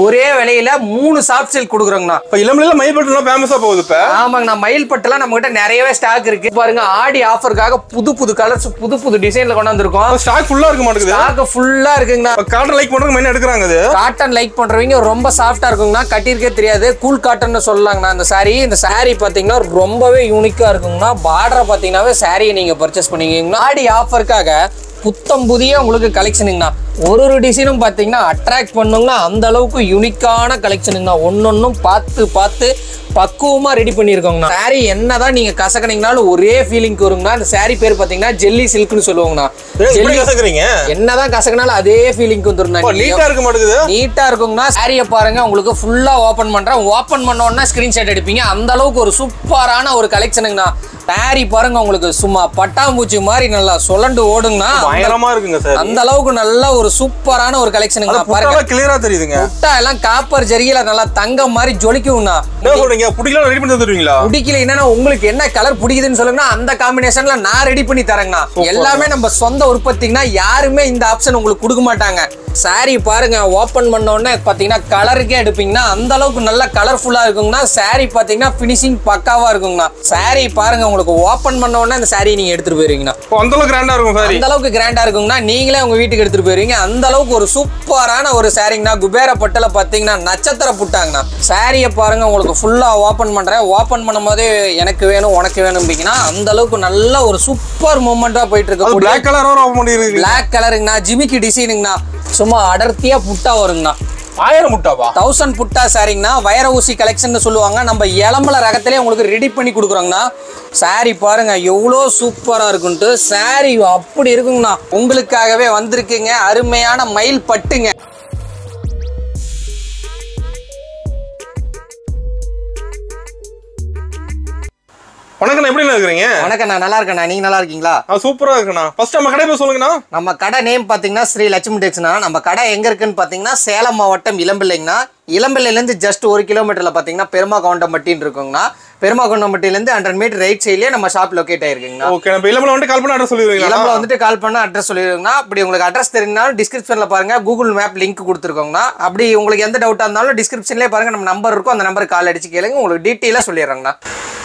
ஒரே விலையில 3 soft silk கொடுக்குறோங்கண்ணா. இப்போ இளம்பிள்ளைல மயில் பட்டுலாம் ஃபேமஸா போகுது இப்போ. ஆமாங்கண்ணா, மயில் பட்டுலாம் நம்ம கிட்ட நிறையவே ஸ்டாக் இருக்கு. பாருங்க, ஆடி ஆஃபருக்காக புது புது கலர்ஸ் புது புது டிசைன்ல கொண்டு வந்திருக்கோம். ஸ்டாக் ஃபுல்லா இருக்க மாட்டேங்குது. ஸ்டாக் ஃபுல்லா இருக்குங்கண்ணா. காட்டன் லைக் பண்றவங்க மெயின் எடுக்கறாங்க. அது காட்டன் லைக் பண்றவங்க ரொம்ப சாஃப்டா இருக்குங்கண்ணா. கட்டியிருக்கே தெரியாது, கூல் காட்டன்னு சொல்லலாங்கண்ணா. இந்த சாரி பாத்தீங்கன்னா ரொம்பவே யூனிக்கா இருக்குங்கண்ணா. பார்டர் பாத்தீங்கன்னாவே சாரியை நீங்க பர்ச்சேஸ் பண்ணிக்கிங்கன்னா ஆடி ஆஃபருக்காக புத்தம் புதிய உங்களுக்கு கலெக்ஷனுங்கண்ணா. ஒரு டிசைனும் பார்த்தீங்கன்னா அட்ராக்ட் பண்ணுங்கன்னா அந்த அளவுக்கு யூனிக்கான கலெக்ஷனுங்கண்ணா. ஒன்னொன்னும் பார்த்து பார்த்து பக்குவமா ரெடி பண்ணியிருக்கோங்கண்ணா. சாரி என்னதான் நீங்க கசக்கினீங்கனாலும் ஒரே ஃபீலிங் வருங்கண்ணா. இந்த சாரி பேர் பார்த்தீங்கன்னா ஜெல்லி சில்க்னு சொல்லுவாங்கண்ணா. என்னதான் கசக்கினாலும் அதே ஃபீலிங் வந்துருந்தா. நீட்டா இருக்க மாட்டேங்குது. நீட்டா இருக்குங்கண்ணா. சாரியை பாருங்க, உங்களுக்கு ஃபுல்லா ஓபன் பண்றேன். ஓபன் பண்ணோன்னா ஸ்கிரீன்ஷாட் எடுப்பீங்க. அந்த அளவுக்கு ஒரு சூப்பரான ஒரு கலெக்ஷனுங்கண்ணா. சாரி பாருங்க, உங்களுக்கு சும்மா பட்டாம்பூச்சி மாதிரி நல்லா சுழண்டு ஓடுங்கண்ணா. பயங்கரமா இருக்குங்க சார். அந்த அளவுக்கு நல்ல ஒரு சூப்பரான ஒரு கலெக்ஷனுங்க. பாருங்க, கிளியரா தெரியுதுங்க. புட்டா எல்லாம் காப்பர் ஜரியில நல்லா தங்கம் மாதிரி ஜொலிக்கும்ண்ணா. என்ன சொல்றீங்க? புடிக்கல ரெடி பண்ணி தருவீங்களா? புடிக்கல என்னன்னா உங்களுக்கு என்ன கலர் பிடிக்குதுன்னு சொல்லுங்கன்னா அந்த காம்பினேஷன்ல நான் ரெடி பண்ணி தரேங்கண்ணா. எல்லாமே நம்ம சொந்த உற்பத்திங்கன்னா யாருமே இந்த ஆப்ஷன் உங்களுக்கு கொடுக்க மாட்டாங்க. சாரி பாருங்க, ஓபன் பண்ண உடனே பாத்தீங்கன்னா கலருக்கே எடுப்பீங்கன்னா அந்த அளவுக்கு நல்ல கலர்ஃபுல்லா இருக்குங்கண்ணா. சாரி பாத்தீங்கன்னா பினிஷிங் பக்காவா இருக்குங்கண்ணா. சாரி பாருங்க, உங்களுக்கு ஓபன் பண்ண உடனே அந்த சாரி நீங்க எடுத்துட்டு போயிருவீங்கண்ணா. அந்த அளவுக்கு கிராண்டா இருக்கும் சாரி. அந்த அளவுக்கு கிராண்டா இருக்குங்கண்ணா. நீங்களே உங்க வீட்டுக்கு எடுத்துட்டு போயிருவீங்க. அந்த அளவுக்கு ஒரு சூப்பரான ஒரு சாரிங்கண்ணா. குபேர பட்டுல பாத்தீங்கன்னா நட்சத்திர புட்டாங்கண்ணா. சாரியை பாருங்க, உங்களுக்கு ஃபுல்லா ஓபன் பண்றேன். ஓபன் பண்ணும் போதே எனக்கு வேணும் உனக்கு வேணும்பீங்கன்னா அந்த அளவுக்கு நல்ல ஒரு சூப்பர் மூமெண்டா போயிட்டு இருக்கு. பிளாக் கலர் ஓபன் பண்ணிருக்கீங்க. பிளாக் கலருங்கண்ணா. ஜிமிக்கி டிசைனுங்கண்ணா. சும்மா அடர்த்தியா புட்டா வருங்கண்ணா. 1000 புட்டாவா? 1000 புட்டா சாரிங்கண்ணா. வைர ஊசி கலெக்ஷன் சொல்லுவாங்க. நம்ம இளம்பல ரகத்திலே உங்களுக்கு ரெடி பண்ணி கொடுக்குறோங்கண்ணா. சாரி பாருங்க எவ்வளோ சூப்பரா இருக்குன்ட்டு. சாரி அப்படி இருக்குங்கண்ணா. உங்களுக்காகவே வந்திருக்குங்க அருமையான மயில் பட்டுங்க. வணக்கம், எப்படி இருக்கீங்க? வணக்கம், நான் நல்லா இருக்கேண்ணா. நீங்க நல்லா இருக்கீங்களா? சூப்பரா இருக்குண்ணா. ஃபர்ஸ்ட் நம்ம கடை போய் சொல்லுங்கண்ணா. நம்ம கடை நேம் பாத்தீங்கன்னா ஸ்ரீ லட்சுமி டெக்ஸ்ண்ணா. நம்ம கடை எங்க இருக்குன்னு பாத்தீங்கன்னா சேலம் மாவட்டம் இளம்பிள்ளைங்கண்ணா. இளம்பிள்ளையிலேருந்து ஜஸ்ட் 1 கிலோமீட்டர்ல பாத்தீங்கன்னா பெருமாகவுண்டம்பட்டின்னு இருக்குங்கண்ணா. பெருமாகவுண்டம்பட்டியிலேருந்து 100 மீட்டர் ரைட் சைட்லயே நம்ம ஷாப் லொகேட் ஆயிருக்குங்கண்ணா. ஓகே, நம்ம இளம்பிள்ளை வந்து கால் பண்ண அட்ரஸ் சொல்லிடுவீங்களா? இளம்பிள்ளை வந்துட்டு கால் பண்ண அட்ரஸ் சொல்லிடுங்கண்ணா. அப்படி உங்களுக்கு அட்ரஸ் தெரிஞ்சாலும் டிஸ்கிரிப்ஷன்ல பாருங்க, கூகுள் மேப் லிங்க் கொடுத்துருக்கோங்கண்ணா. அப்படி உங்களுக்கு எந்த டவுட்டா இருந்தாலும் டிஸ்கிரிப்ஷன்லேயே பாருங்க, நம்ம நம்பர் இருக்கும். அந்த நம்பருக்கு கால் அடிச்சு கேளுங்க, உங்களுக்கு டீட்டெயிலா சொல்லிடுறாங்கண்ணா.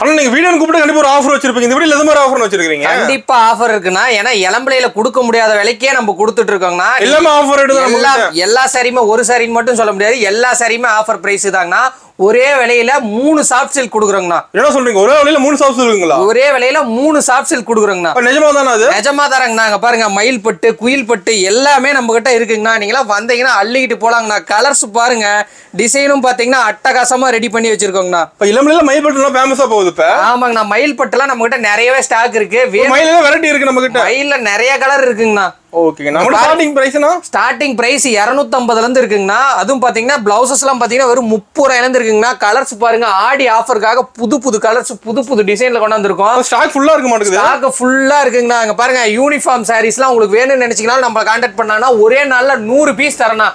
ஆனா நீங்க வீடியோ கூப்பிட்டு கண்டிப்பா ஒரு ஆஃபர் வச்சிருப்பீங்க. இந்த வீடியோல எந்த மாதிரி ஆஃபர் வச்சிருக்கீங்க? கண்டிப்பா ஆஃபர் இருக்குண்ணா. ஏன்னா இளம்பிள்ளையில கொடுக்க முடியாத விலைக்கே நம்ம கொடுத்துட்டு இருக்கோங்கண்ணா. எல்லாமே ஆஃபர் எடுத்து எல்லா சாரியுமே ஒரு சாரின்னு மட்டும் சொல்ல முடியாது. எல்லா சாரியுமே ஆஃபர் பிரைஸ் தாங்கண்ணா. ஒரே விலையில 3 சாஃப்ட் சில்க் கொடுக்குறோங்கண்ணா. என்ன சொல்றீங்க? ஒரே விலையில 3 சாஃப்ட் சில்க்குங்களா? ஒரே விலையில 3 சாஃப்ட் சில்க் கொடுக்குறோங்கண்ணா. நிஜமா தானே? அது நிஜமா தரங்கண்ணா. பாருங்க, மயில் பட்டு குயில் பட்டு எல்லாமே நம்ம கிட்ட இருக்குங்கண்ணா. நீங்களா வந்தீங்கன்னா அள்ளிக்கிட்டு போலாங்கண்ணா. கலர்ஸ் பாருங்க, டிசைனும் பாத்தீங்கன்னா அட்டகாசமா ரெடி பண்ணி வச்சிருக்கோங்கண்ணா. இப்ப இளம்பிள்ளைல மயில் பட்டுலாம் ஃபேமஸா போகுது இப்ப. ஆமாங்கண்ணா, மயில் பட்டுலாம் நம்ம கிட்ட நிறையவே ஸ்டாக் இருக்கு. மயில்ல வெரைட்டி இருக்கு நம்ம கிட்ட. மயில்ல நிறைய கலர் இருக்குங்கண்ணா. ஓகே, நம்ம ஸ்டார்டிங் பிரைஸ்னா ஸ்டார்டிங் பிரைஸ் 250 ல இருந்து இருக்குங்கண்ணா. அதுவும் பாத்தீங்கன்னா பிளவுசஸ் எல்லாம் பாத்தீங்கன்னா வெறும் 30 ரூபாயில இருந்து இருக்குங்கண்ணா. கலர்ஸ் பாருங்க, ஆடி ஆஃபருக்காக புது புது கலர்ஸ் புது புது டிசைன்ல கொண்டு வந்திருக்கோம். ஸ்டாக் ஃபுல்லா இருக்க மாட்டேங்குது. ஸ்டாக் ஃபுல்லா இருக்குங்கண்ணா. அங்க பாருங்க, யூனிஃபார்ம் சாரீஸ்லாம் உங்களுக்கு வேணும்னு நினைச்சீங்கன்னா நம்ம கான்டாக்ட் பண்ணானா ஒரே நாள்ல 100 பீஸ் தரேண்ணா.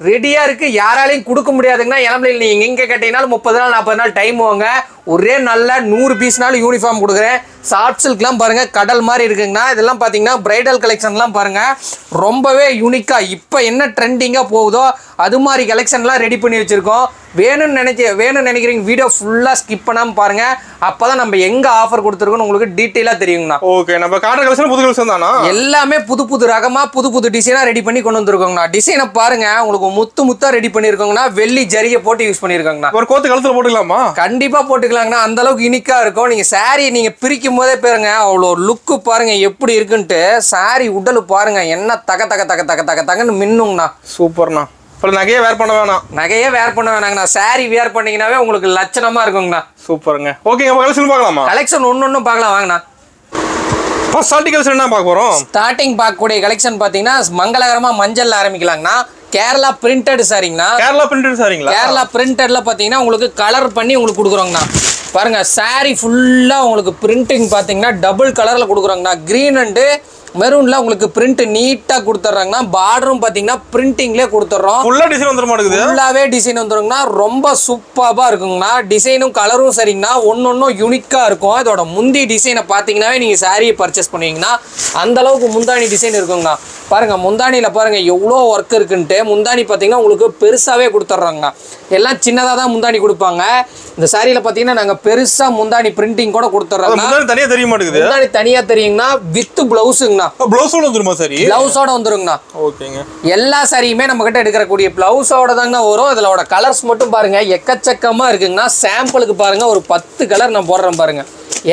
ரெடியா இருக்கு. யாராலையும் கொடுக்க முடியாதுங்கண்ணா. இளம்பிள்ளையில் நீங்க எங்க கேட்டீங்கன்னாலும் 30 நாள் 40 நாள் டைம் வாங்க. ஒரே நல்ல 100 பீஸ்னாலும் யூனிஃபார்ம் கொடுக்குறேன். சாஃப்ட் சில்க்லாம் பாருங்க கடல் மாதிரி இருக்குங்கண்ணா. இதெல்லாம் பாத்தீங்கன்னா பிரைடல் கலெக்ஷன்லாம் பாருங்க ரொம்பவே யூனிக்கா இப்போ என்ன ட்ரெண்டிங்கா போகுதோ அது மாதிரி கலெக்ஷன்லாம் ரெடி பண்ணி வச்சிருக்கோம். வேணும்னு நினைக்கிறீங்க வீடியோ ஃபுல்லா ஸ்கிப் பண்ணாம பாருங்க. அப்பதான் நம்ம எங்க ஆஃபர் கொடுத்துருக்கோம் உங்களுக்கு டீடைலா தெரியுங்கண்ணா. ஓகே, நம்ம காட்டுற கலெக்ஷன் புது கலெக்ஷன் தானா? எல்லாமே புது புது ரகமா புது புது டிசைனா ரெடி பண்ணி கொண்டு வந்திருக்கோங்கண்ணா. டிசைனை பாருங்க, உங்களுக்கு முத்தா ரெடி பண்ணிருக்கோங்கண்ணா. வெள்ளி ஜரிகை போட்டு யூஸ் பண்ணிருக்காங்கண்ணா. ஒரு கோத்து கழுத்துல போட்டுக்கலாமா? கண்டிப்பா போட்டுக்கலாங்கண்ணா. அந்த அளவுக்கு யூனிக்கா இருக்கும். நீங்க சாரி நீங்க பிரிக்கும் போதே பாருங்க அவ்வளோ லுக்கு பாருங்க எப்படி இருக்குன்ட்டு. சாரி உடல் பாருங்க என்ன தக தக தக தக தக தகன்னு மின்னுங்கண்ணா. சூப்பர்ண்ணா. நகையே வேர் பண்ண வேணாம். நகையே வேர் பண்ண வேணாங்கண்ணா. சாரி வேர் பண்ணீங்கன்னாவே உங்களுக்கு லட்சணமா இருக்குங்கண்ணா. சூப்பருங்க. ஓகே, கலெக்ஷன் பார்க்கலாமா? கலெக்ஷன் ஒன்னொன்னும் பார்க்கலாம் வாங்கண்ணா. ஸ்டார்டிங் கலெக்ஷன் என்ன பார்க்க போறோம்? ஸ்டார்டிங் பார்க்கக்கூடிய கலெக்ஷன் பாத்தீங்கன்னா மங்களகரமா மஞ்சள்ல ஆரம்பிக்கலாங்கண்ணா. கேரளா பிரிண்டட் சாரிங்கண்ணா. கேரளா பிரிண்டட் சாரிங்களா? கேரளா பிரிண்டட்ல பாத்தீங்கன்னா உங்களுக்கு கலர் பண்ணி உங்களுக்கு கொடுக்குறோங்கண்ணா. பாருங்க, சாரி ஃபுல்லா உங்களுக்கு பிரிண்டிங் பாத்தீங்கன்னா டபுள் கலர்ல கொடுக்குறோங்கண்ணா. கிரீன் அண்ட் மெரூன்ல உங்களுக்கு பிரிண்ட் நீட்டா கொடுத்துறாங்கண்ணா. பார்டரும் பாத்தீங்கன்னா பிரிண்டிங்லயே கொடுத்துறோம். ஃபுல்லா டிசைன் வந்துர மாட்டேங்குது. ஃபுல்லாவே டிசைன் வந்துருங்கண்ணா. ரொம்ப சூப்பரா இருக்குங்கண்ணா. டிசைனும் கலரும் சரிங்கண்ணா. ஒன்னொன்னும் யூனிக்கா இருக்கும். இதோட முந்தி டிசைனை பாத்தீங்கன்னாவே நீங்க சாரியை பர்ச்சேஸ் பண்ணுவீங்கன்னா அந்த அளவுக்கு முந்தாணி டிசைன் இருக்குங்கண்ணா. பாருங்க முந்தானியில பாருங்க எவ்வளோ ஒர்க் இருக்குன்ட்டு. முந்தானி பார்த்தீங்கன்னா உங்களுக்கு பெருசாவே கொடுத்துட்றாங்க. எல்லாம் சின்னதாக தான் முந்தானி கொடுப்பாங்க. இந்த சாரியில பார்த்தீங்கன்னா நாங்கள் பெருசா முந்தானி பிரிண்டிங் கூட கொடுத்துட்றோம். முந்தானி தனியா தெரிய மாட்டேங்குது. முந்தானி தனியா தெரியுங்கண்ணா, வித் பிளவுஸுங்கண்ணா. பிளவுஸோட வந்துருமா சாரி? பிளவுஸோட வந்துருங்கண்ணா. ஓகேங்க. எல்லா சாரியுமே நம்ம கிட்ட எடுக்கக்கூடிய பிளவுஸோட தாங்கண்ணா வரும். இதோட கலர்ஸ் மட்டும் பாருங்க எக்கச்சக்கமா இருக்குங்கண்ணா. சாம்பிளுக்கு பாருங்க ஒரு 10 கலர் நான் போடுறேன் பாருங்க.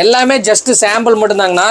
எல்லாமே ஜஸ்ட் சாம்பிள் மட்டும் தாங்கண்ணா.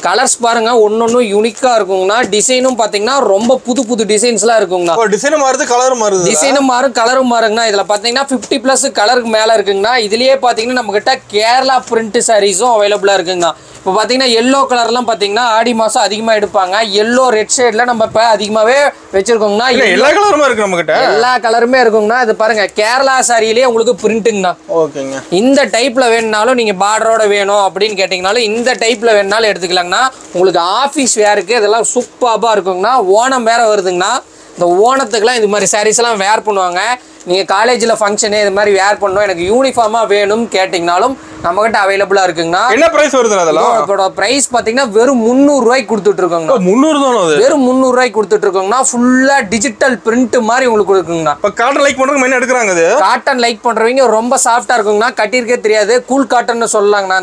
கலர்ஸ் பாருங்க ஒன்னொன்னு யூனிக்கா இருக்குங்கண்ணா. டிசைனும் பாத்தீங்கன்னா ரொம்ப புது புது டிசைன்ஸ்லாம் இருக்குங்கண்ணா. டிசைனும் மாறுது, கலரும் மாறுது. டிசைனும் மாறும், கலரும் மாறுங்கண்ணா. இதுல பாத்தீங்கன்னா 50+ கலருக்கு மேல இருக்குங்கண்ணா. இதுலயே பாத்தீங்கன்னா நம்ம கிட்ட கேரளா பிரிண்ட் சாரீஸும் அவைலபிளா இருக்குங்கண்ணா. இப்போ பார்த்தீங்கன்னா எல்லோ கலர்லாம் பார்த்தீங்கன்னா ஆடி மாதம் அதிகமாக எடுப்பாங்க. எல்லோ ரெட் ஷேட்ல நம்ம இப்போ அதிகமாகவே வச்சிருக்கோங்கண்ணா. எல்லா கலருமே இருக்கு நம்ம கிட்ட. எல்லா கலருமே இருக்குங்கண்ணா. இது பாருங்க கேரளா சாரியிலேயே உங்களுக்கு பிரிண்ட்டுங்கண்ணா. ஓகேங்க. இந்த டைப்ல வேணும்னாலும் நீங்க பார்டரோட வேணும் அப்படின்னு கேட்டீங்கனாலும் இந்த டைப்ல வேணும்னாலும் எடுத்துக்கலாங்கண்ணா. உங்களுக்கு ஆஃபீஸ் வேருக்கு இதெல்லாம் சூப்பராக இருக்குங்கண்ணா. ஓணம் வேற வருதுங்கண்ணா. இந்த ஓணத்துக்குலாம் இது மாதிரி சாரீஸ் எல்லாம் வேர் பண்ணுவாங்க. நீங்கள் காலேஜில் ஃபங்க்ஷனு இது மாதிரி வேர் பண்ணணும், எனக்கு யூனிஃபார்மாக வேணும்னு கேட்டிங்கனாலும் நம்மகிட்ட அவைலபிளாக இருக்குங்கண்ணா. என்ன ப்ரைஸ் வருது அதெல்லாம்? இதோட ப்ரைஸ் பார்த்தீங்கன்னா வெறும் 300 ரூபாய்க்கு கொடுத்துட்ருக்கோங்கண்ணா. 300 தானே? வெறும் 300 ரூபாய்க்கு கொடுத்துட்ருக்கோங்கண்ணா. ஃபுல்லாக டிஜிட்டல் பிரிண்ட் மாதிரி உங்களுக்கு கொடுக்குங்கண்ணா. இப்போ காட்டன் லைக் பண்ணுறவங்க மெயின் எடுக்கிறாங்க. அது காட்டன் லைக் பண்ணுறவங்க ரொம்ப சாஃப்டாக இருக்குங்கண்ணா. கட்டியிருக்கே தெரியாது, கூல் காட்டன்னு சொல்லலாங்கண்ணா.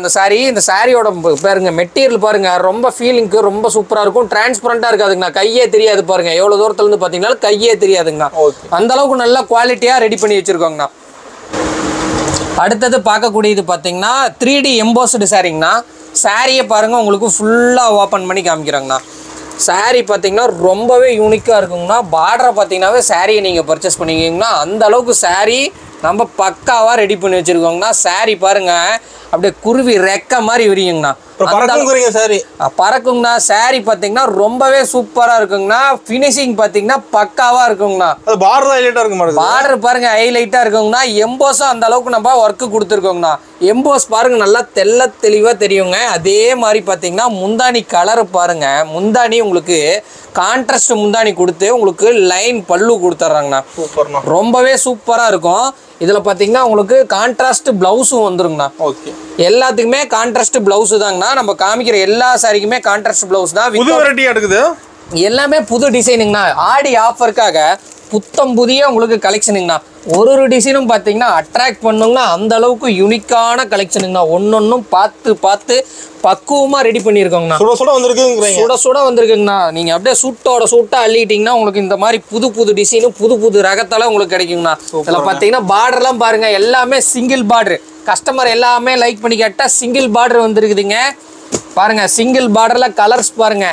இந்த சாரியோட பாருங்க மெட்டீரியல் பாருங்க ரொம்ப ஃபீலிங்க்கு ரொம்ப சூப்பராக இருக்கும். டிரான்ஸ்பரண்டாக இருக்காதுங்கண்ணா. கையே தெரியாது பாருங்க. எவ்வளோ தூரத்துலேருந்து பார்த்தீங்கன்னா கையே தெரியாதுங்கண்ணா. அந்த அளவுக்கு நல்ல குவாலிட்டியாக ரெடி பண்ணி வச்சிருக்கோங்கண்ணா. அடுத்தது பார்க்கக்கூடியது பார்த்தீங்கன்னா 3D எம்போஸ்டு சாரிங்கண்ணா. சாரியை பாருங்கள் உங்களுக்கு ஃபுல்லாக ஓப்பன் பண்ணி காமிக்கிறாங்கண்ணா. சாரி பார்த்தீங்கன்னா ரொம்பவே யூனிக்காக இருக்குங்கண்ணா. பார்டரை பார்த்தீங்கன்னாவே சாரியை நீங்கள் பர்ச்சேஸ் பண்ணிக்கிங்கன்னா அந்த அளவுக்கு சாரி நம்ம பக்காவாக ரெடி பண்ணி வச்சுருக்கோங்கண்ணா. சாரி பாருங்கள் அப்படியே குருவி ரெக்க மாதிரி விரியுங்கண்ணா. பறக்குங்கண்ணா. சாரி பார்த்தீங்கன்னா ரொம்பவே சூப்பராக இருக்குங்கண்ணா. ஃபினிஷிங் பார்த்தீங்கன்னா பக்காவாக இருக்குங்கண்ணா. பார்டர் பாருங்க ஹைலைட்டாக இருக்குங்கண்ணா. எம்போஸும் அந்த அளவுக்கு நம்ம ஒர்க்கு கொடுத்துருக்கோங்கண்ணா. எம்போஸ் பாருங்க நல்லா தெளிவாக தெரியுங்க. அதே மாதிரி பார்த்தீங்கன்னா முந்தானி கலர் பாருங்க. முந்தானி உங்களுக்கு கான்ட்ராஸ்ட் முந்தானி கொடுத்து உங்களுக்கு லைன் பல்லு கொடுத்துட்றாங்கண்ணா. ரொம்பவே சூப்பராக இருக்கும். இதில் பார்த்தீங்கன்னா உங்களுக்கு கான்ட்ராஸ்ட் பிளவுஸும் வந்துருங்கண்ணா. ஓகே. எல்லாத்துக்குமே கான்ட்ராஸ்ட் பிளவுஸ் தாங்கண்ணா. நம்ம காமிக்கிற எல்லா சாரிக்குமே கான்ட்ராஸ்ட் பிளவுஸ் தான். புது வெரைட்டியா இருக்குது. எல்லாமே புது டிசைனுங்கண்ணா. ஆடி ஆஃபருக்காக புத்தம் புதிய உங்களுக்கு கலெக்ஷனுங்கண்ணா. ஒரு டிசைனும் பார்த்தீங்கன்னா அட்ராக்ட் பண்ணுங்கன்னா அந்த அளவுக்கு யூனிக்கான கலெக்ஷனுங்கண்ணா. ஒன்னொன்னும் பார்த்து பக்குவமாக ரெடி பண்ணியிருக்கோங்கண்ணா. சுட வந்திருக்குங்கண்ணா. நீங்கள் அப்படியே சூட்டா அள்ளிக்கிட்டீங்கன்னா உங்களுக்கு இந்த மாதிரி புது டிசைனும் புது ரகத்தெல்லாம் உங்களுக்கு கிடைக்குங்கண்ணா. இதில் பார்த்தீங்கன்னா பார்டர்லாம் பாருங்க எல்லாமே சிங்கிள் பார்டர். கஸ்டமர் எல்லாமே லைக் பண்ணி கேட்டால் சிங்கிள் பார்டர் வந்துருக்குதுங்க. பாருங்க சிங்கிள் பார்டரில் கலர்ஸ் பாருங்க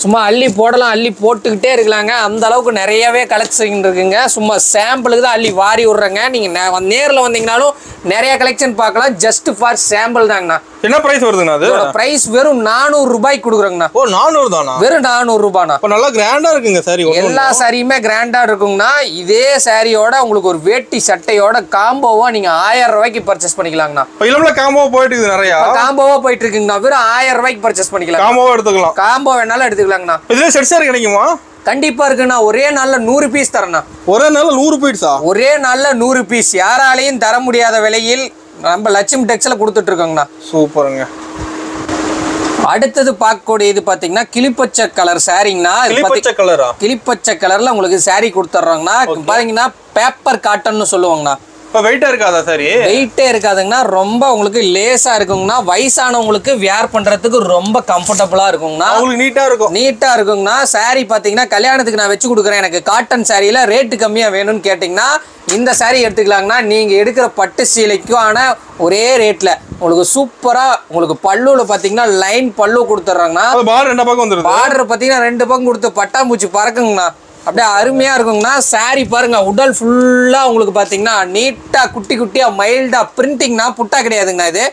சும்மா அள்ளி போடலாம், அள்ளி போட்டுக்கிட்டே இருக்கலாங்க. அந்த அளவுக்கு நிறையவே கலெக்ஷன் இருக்குங்க. சும்மா சாம்பிளுக்கு தான் அள்ளி வாரி விட்றேங்க. நீங்கள் நேரில் வந்தீங்கனாலும் நிறைய கலெக்ஷன் பார்க்கலாம். ஜஸ்ட் ஃபார் சாம்பிள் தாங்கண்ணா. என்ன பிரைஸ் வருதுண்ணா? அது பிரைஸ் வெறும் 400 ரூபாய்க்கு கொடுக்குறோங்கண்ணா. ஓ 400 தானா? வெறும் 400 ரூபாய்ண்ணா. நல்லா கிராண்டா இருக்குங்க சாரி. எல்லா சாரியுமே கிராண்டா இருக்குங்கண்ணா. இதே சாரியோட உங்களுக்கு ஒரு வேட்டி சட்டையோட காம்போவா நீங்க 1000 ரூபாய்க்கு பர்ச்சேஸ் பண்ணிக்கலாங்கண்ணா. இல்ல காம்போ போயிட்டு இருக்கு, நிறைய காம்போவா போயிட்டு இருக்குங்கண்ணா. வெறும் 1000 ரூபாய்க்கு பர்ச்சேஸ் பண்ணிக்கலாம். காம்போவா எடுத்துக்கலாம். காம்போ வேணாலும் எடுத்துக்கலாங்கண்ணா. இதுல செட் சாரி கிடைக்குமா? கண்டிப்பா இருக்குண்ணா. ஒரே நாள்ல 100 பீஸ் தரேண்ணா. ஒரே நாள்ல 100 பீஸா? ஒரே நாள்ல 100 பீஸ் யாராலையும் தர முடியாத விலையில் நம்ம லட்சுமி டெக்ஸ்ல கொடுத்துட்டு இருக்கோங்கண்ணா. சூப்பருங்க. அடுத்தது பார்க்கக்கூடியது பார்த்தீங்கன்னா கிளிப்பச்சை கலர் சாரிங்கண்ணா. கிளிப்பச்சை கலர்ல உங்களுக்கு சாரி கொடுத்துட்றாங்கண்ணா. பாத்தீங்கன்னா பேப்பர் காட்டன்னு சொல்லுவாங்கண்ணா. இப்போ வெயிட்டா இருக்காதா சாரி? வெயிட்டே இருக்காதுங்கண்ணா. ரொம்ப உங்களுக்கு லேசா இருக்குங்கண்ணா. வயசானவங்களுக்கு வேர் பண்றதுக்கு ரொம்ப கம்ஃபர்டபுளா இருக்குங்கண்ணா. உங்களுக்கு நீட்டா இருக்குங்கண்ணா. சாரி பாத்தீங்கன்னா கல்யாணத்துக்கு நான் வச்சு கொடுக்குறேன், எனக்கு காட்டன் சாரியில ரேட்டு கம்மியா வேணும்னு கேட்டீங்கன்னா இந்த சாரி எடுத்துக்கலாங்கண்ணா. நீங்க எடுக்கிற பட்டு சீலைக்கான ஒரே ரேட்ல உங்களுக்கு சூப்பரா உங்களுக்கு பல்லுல பாத்தீங்கன்னா லைன் பல்லு கொடுத்துட்றாங்கண்ணா. பார்டர் பாத்தீங்கன்னா 2 பக்கம் கொடுத்து பட்டாம்பூச்சி பறக்குங்கண்ணா. அப்படியே அருமையா இருக்குங்கண்ணா. சாரி பாருங்க உடல் ஃபுல்லா உங்களுக்கு பாத்தீங்கன்னா நீட்டா குட்டியா மைல்டா பிரிண்டிங்னா புட்டா கிடையாதுங்கண்ணா. இது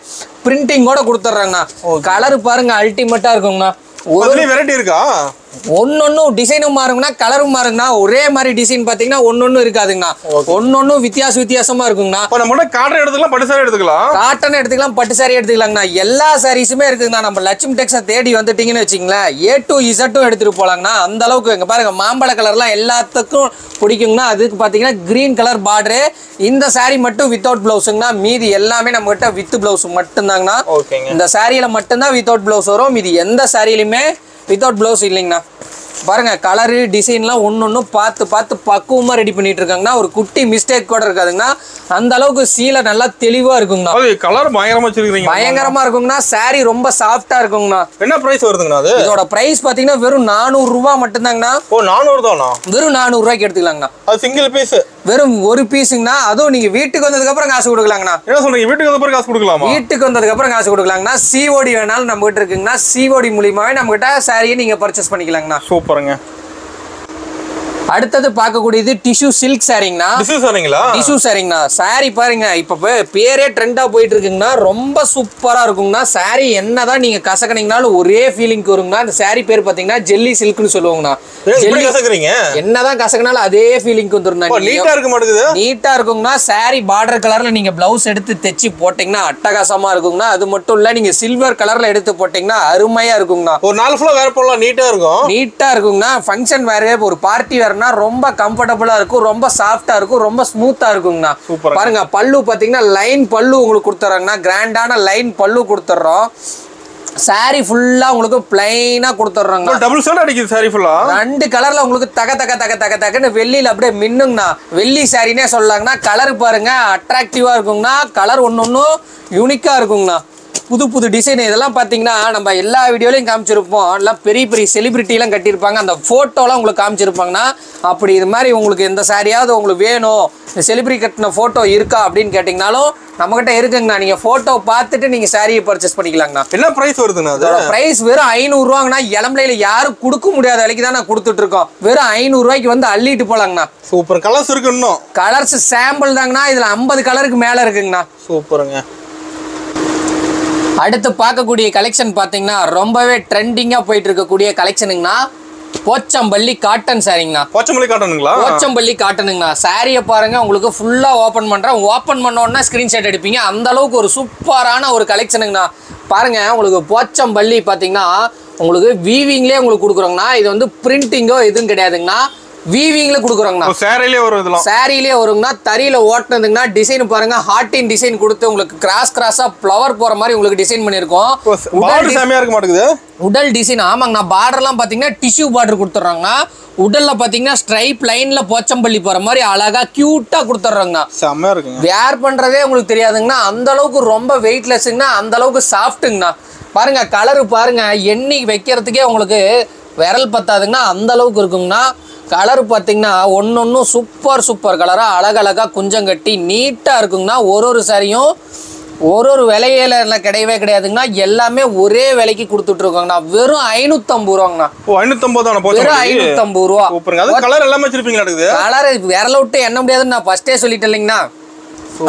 பிரிண்டிங்கோட கொடுத்துட்றாங்கண்ணா. கலர் பாருங்க அல்டிமேட்டா இருக்குங்கண்ணா. ஒரு வெரைட்டி இருக்கா? ஒன்னொன்னும் டிசைனும் மாறுங்கண்ணா, கலரும் மாறுங்கண்ணா. ஒரே மாதிரி டிசைன் பாத்தீங்கன்னா ஒன்னொன்னும் இருக்காதுங்கண்ணா. ஒன்னொன்னும் வித்தியாசமா இருக்குங்கண்ணா. காட்டன் எடுத்துக்கலாம், பட்டு சாரி எடுத்துக்கலாம். காட்டன் எடுத்துக்கலாம், பட்டு சாரி எடுத்துக்கலாங்கண்ணா. எல்லா சாரீஸுமே இருக்குங்கண்ணா. நம்ம லட்சுமி டெக்ஸை தேடி வந்துட்டீங்கன்னு வச்சுங்களேன், A to Z எடுத்துட்டு போலாங்கண்ணா. அந்த அளவுக்கு இங்க பாருங்க மாம்பழ கலர்லாம் எல்லாத்துக்கும் பிடிக்குங்கண்ணா. அதுக்கு பாத்தீங்கன்னா கிரீன் கலர் பார்டரு. இந்த சாரி மட்டும் வித்தவுட் பிளவுஸுங்கண்ணா. மீதி எல்லாமே நம்ம கிட்ட வித் பிளவுஸ் மட்டும்தாங்கண்ணா. இந்த சாரியில மட்டும்தான் வித்தவுட் பிளவுஸ் வரும். மீதி எந்த சாரியிலுமே வித்தவுட் பிளவுஸ் இல்லைங்கண்ணா. பாருங்க கலரு டிசைன்லாம் ஒன்னொன்னு பார்த்து பார்த்து பக்குவமா ரெடி பண்ணிட்டு இருக்காங்கன்னா ஒரு குட்டி மிஸ்டேக் கூட இருக்காதுங்கன்னா அந்த அளவுக்கு சீலை நல்லா தெளிவா இருக்குங்கண்ணா. கலர் பயங்கரமா வச்சிருக்கீங்க. பயங்கரமா இருக்குங்கண்ணா. சாரி ரொம்ப சாஃப்டா இருக்குங்கண்ணா. என்ன பிரைஸ் வருதுங்கண்ணா அது? இதோட பிரைஸ் பாத்தீங்கன்னா வெறும் 400 ரூபாய் மட்டும்தாங்கண்ணா. ஓ 400 தானா? வெறும் 400 ரூபாய்க்கு எடுத்துக்கலாங்கண்ணா. அது சிங்கிள் பீஸ். வெறும் ஒரு பீஸுங்கண்ணா. அதுவும் நீங்க வீட்டுக்கு வந்ததுக்கு அப்புறம் காசு கொடுக்கலாங்கண்ணா. என்ன சொல்றீங்க? வீட்டுக்கு வந்த அப்புறம் காசு கொடுக்கலாமா? வீட்டுக்கு வந்ததுக்கு அப்புறம் காசு கொடுக்கலாங்கண்ணா. சிஓடி வேணாலும் நம்ம கிட்ட இருக்குங்கண்ணா. சிஓடி மூலியமாவே நம்ம கிட்ட சாரியை நீங்க பர்ச்சேஸ் பண்ணிக்கலாங்கண்ணா. சூப்பருங்க. அடுத்தது பார்க்கக்கூடியது டிஷ்யூ சில்க் சாரிங்கண்ணா. டிஷ்யூ சாரிங்களா? டிஷ்யூ சாரிங்கண்ணா. சாரி பாருங்க இப்ப பேரே ட்ரெண்டா போயிட்டு இருக்குங்கண்ணா. ரொம்ப சூப்பரா இருக்குங்கண்ணா. சாரி என்னதான் நீங்க கசக்கனீங்கனாலும் ஒரே ஃபீலிங் வருங்கண்ணா. இந்த சாரி பேர் பாத்தீங்கன்னா ஜெல்லி சில்க்னு சொல்லுவாங்கண்ணா. என்னதான் கசக்கனாலும் அதே ஃபீலிங் வந்துருந்தா. நீட்டா இருக்க மாட்டேங்குது. நீட்டா இருக்குங்கண்ணா. சாரி பார்டர் கலர்ல நீங்க பிளவுஸ் எடுத்து தைச்சு போட்டீங்கன்னா அட்டகாசமா இருக்குங்கண்ணா. அது மட்டும் இல்ல நீங்க சில்வர் கலர்ல எடுத்து போட்டீங்கன்னா அருமையா இருக்குங்கண்ணா. ஒரு நாள் ஃபுல்லா வேர் போடலாம். நீட்டா இருக்கும். நீட்டா இருக்குங்கண்ணா. ஃபங்க்ஷன் வேற ஒரு பார்ட்டி வேற ரொம்ப கம்ஃபர்டபுளா இருக்கும். ரொம்ப சாஃப்டா இருக்கும். ரொம்ப ஸ்மூத்தா இருக்குங்கண்ணா. பாருங்க பல்லு பாத்தீங்கன்னா லைன் பல்லு உங்களுக்கு கொடுத்துறாங்கண்ணா. கிராண்டான லைன் பல்லு கொடுத்துறோம். சாரி ஃபுல்லா உங்களுக்கு பிளைனா கொடுத்துறாங்க. டபுள் ஷேட் அடிக்குது சாரி ஃபுல்லா. ரெண்டு கலர்ல உங்களுக்கு தகன்னு வெள்ளியில அப்படியே மின்னுங்கண்ணா. வெள்ளி சாரினே சொல்லலாங்கண்ணா. கலர் பாருங்க அட்ராக்டிவா இருக்குங்கண்ணா. கலர் ஒன்னொன்னு யூனிக்கா இருக்குங்கண்ணா. புது புது டிசைன் இதெல்லாம் பார்த்தீங்கன்னா நம்ம எல்லா வீடியோலையும் காமிச்சிருப்போம். எல்லாம் பெரிய பெரிய செலிபிரிட்டிலாம் கட்டியிருப்பாங்க. அந்த ஃபோட்டோலாம் உங்களுக்கு காமிச்சிருப்பாங்கன்னா அப்படி இது மாதிரி உங்களுக்கு எந்த சாரியாவது உங்களுக்கு வேணும், இந்த செலிபிரிட்டி கட்டின ஃபோட்டோ இருக்கா அப்படின்னு கேட்டிங்கனாலும் நம்மகிட்ட இருக்குங்கண்ணா. நீங்கள் ஃபோட்டோ பார்த்துட்டு நீங்கள் சாரியை பர்ச்சேஸ் பண்ணிக்கலாங்கண்ணா. என்ன ப்ரைஸ் வருதுண்ணா? அதோட ப்ரைஸ் வெறும் 500 ரூபாங்கண்ணா. இளம்பிள்ளையில யாரும் கொடுக்க முடியாத விலைக்கு தான் நான் கொடுத்துட்டு இருக்கோம். வெறும் 500 ரூபாய்க்கு வந்து அள்ளிட்டு போலாங்கண்ணா. சூப்பர். கலர்ஸ் இருக்கு. இன்னும் கலர்ஸ் சாம்பிள் தாங்கண்ணா. இதில் 50 கலருக்கு மேலே இருக்குங்கண்ணா. சூப்பருங்க. அடுத்து பார்க்கக்கூடிய கலெக்ஷன் பார்த்தீங்கன்னா ரொம்பவே ட்ரெண்டிங்காக போயிட்டு இருக்கக்கூடிய கலெக்ஷனுங்கண்ணா. போச்சம்பள்ளி காட்டன் சாரிங்கண்ணா. போச்சம்பள்ளி காட்டனுங்களா? போச்சம்பள்ளி காட்டனுங்கண்ணா. சாரியை பாருங்க உங்களுக்கு ஃபுல்லாக ஓப்பன் பண்ணுறேன். ஓப்பன் பண்ணோன்னா ஸ்க்ரீன்ஷாட் எடுப்பீங்க. அந்த அளவுக்கு ஒரு சூப்பரான ஒரு கலெக்ஷனுங்கண்ணா. பாருங்க உங்களுக்கு போச்சம்பள்ளி பார்த்தீங்கன்னா உங்களுக்கு வீவிங்லேயே உங்களுக்கு கொடுக்குறோங்கண்ணா. இது வந்து பிரிண்டிங்கோ எதுவும் கிடையாதுங்கண்ணா. வீவிங்ல கொடுக்குறோங்கண்ணா. சாரியிலே வரும். இதெல்லாம் சாரியிலே வருங்கண்ணா. தறியில ஓட்டுனதுங்கண்ணா. டிசைன் பாருங்க ஹார்டின் டிசைன் கொடுத்து உங்களுக்கு கிராஸா ஃப்ளவர் போற மாதிரி உங்களுக்கு டிசைன் பண்ணியிருக்கோம். செமையா இருக்க மாட்டேங்குது. உடல் டிசைன் ஆமாங்கண்ணா. பார்டர்லாம் பார்த்தீங்கன்னா டிஷ்யூ பார்டர் கொடுத்துட்றாங்கண்ணா. உடல்ல பார்த்தீங்கன்னா ஸ்ட்ரைப் லைன்ல போச்சம்பள்ளி போற மாதிரி அழகா கியூட்டா கொடுத்துட்றாங்கண்ணா. செமையா இருக்குங்க. வேர் பண்றதே உங்களுக்கு தெரியாதுங்கண்ணா. அந்த அளவுக்கு ரொம்ப வெயிட்லெஸ்ஸுங்கண்ணா. அந்த அளவுக்கு சாஃப்ட்டுங்கண்ணா. பாருங்க கலரு பாருங்க எண்ணி வைக்கிறதுக்கே உங்களுக்கு விரல் பத்தாதுங்கண்ணா. அந்த அளவுக்கு இருக்குங்கண்ணா. கலர் பார்த்தீங்கன்னா ஒன்னொன்னும் சூப்பர் கலராக அழகழகாக குஞ்சம் கட்டி நீட்டாக இருக்குங்கண்ணா. ஒரு சாரியும் ஒரு விலையில கிடையவே கிடையாதுங்கண்ணா. எல்லாமே ஒரே விலைக்கு கொடுத்துட்டு இருக்கோங்கண்ணா. வெறும் 550 ரூபாங்கண்ணா. 550 தானே? வெறும் 550 ரூபா. கலர் எல்லாமே வச்சிருப்பீங்களா? கலர் விரல விட்டு எண்ண முடியாதுன்னு நான் ஃபர்ஸ்டே சொல்லிட்டேன் இல்லைங்கண்ணா.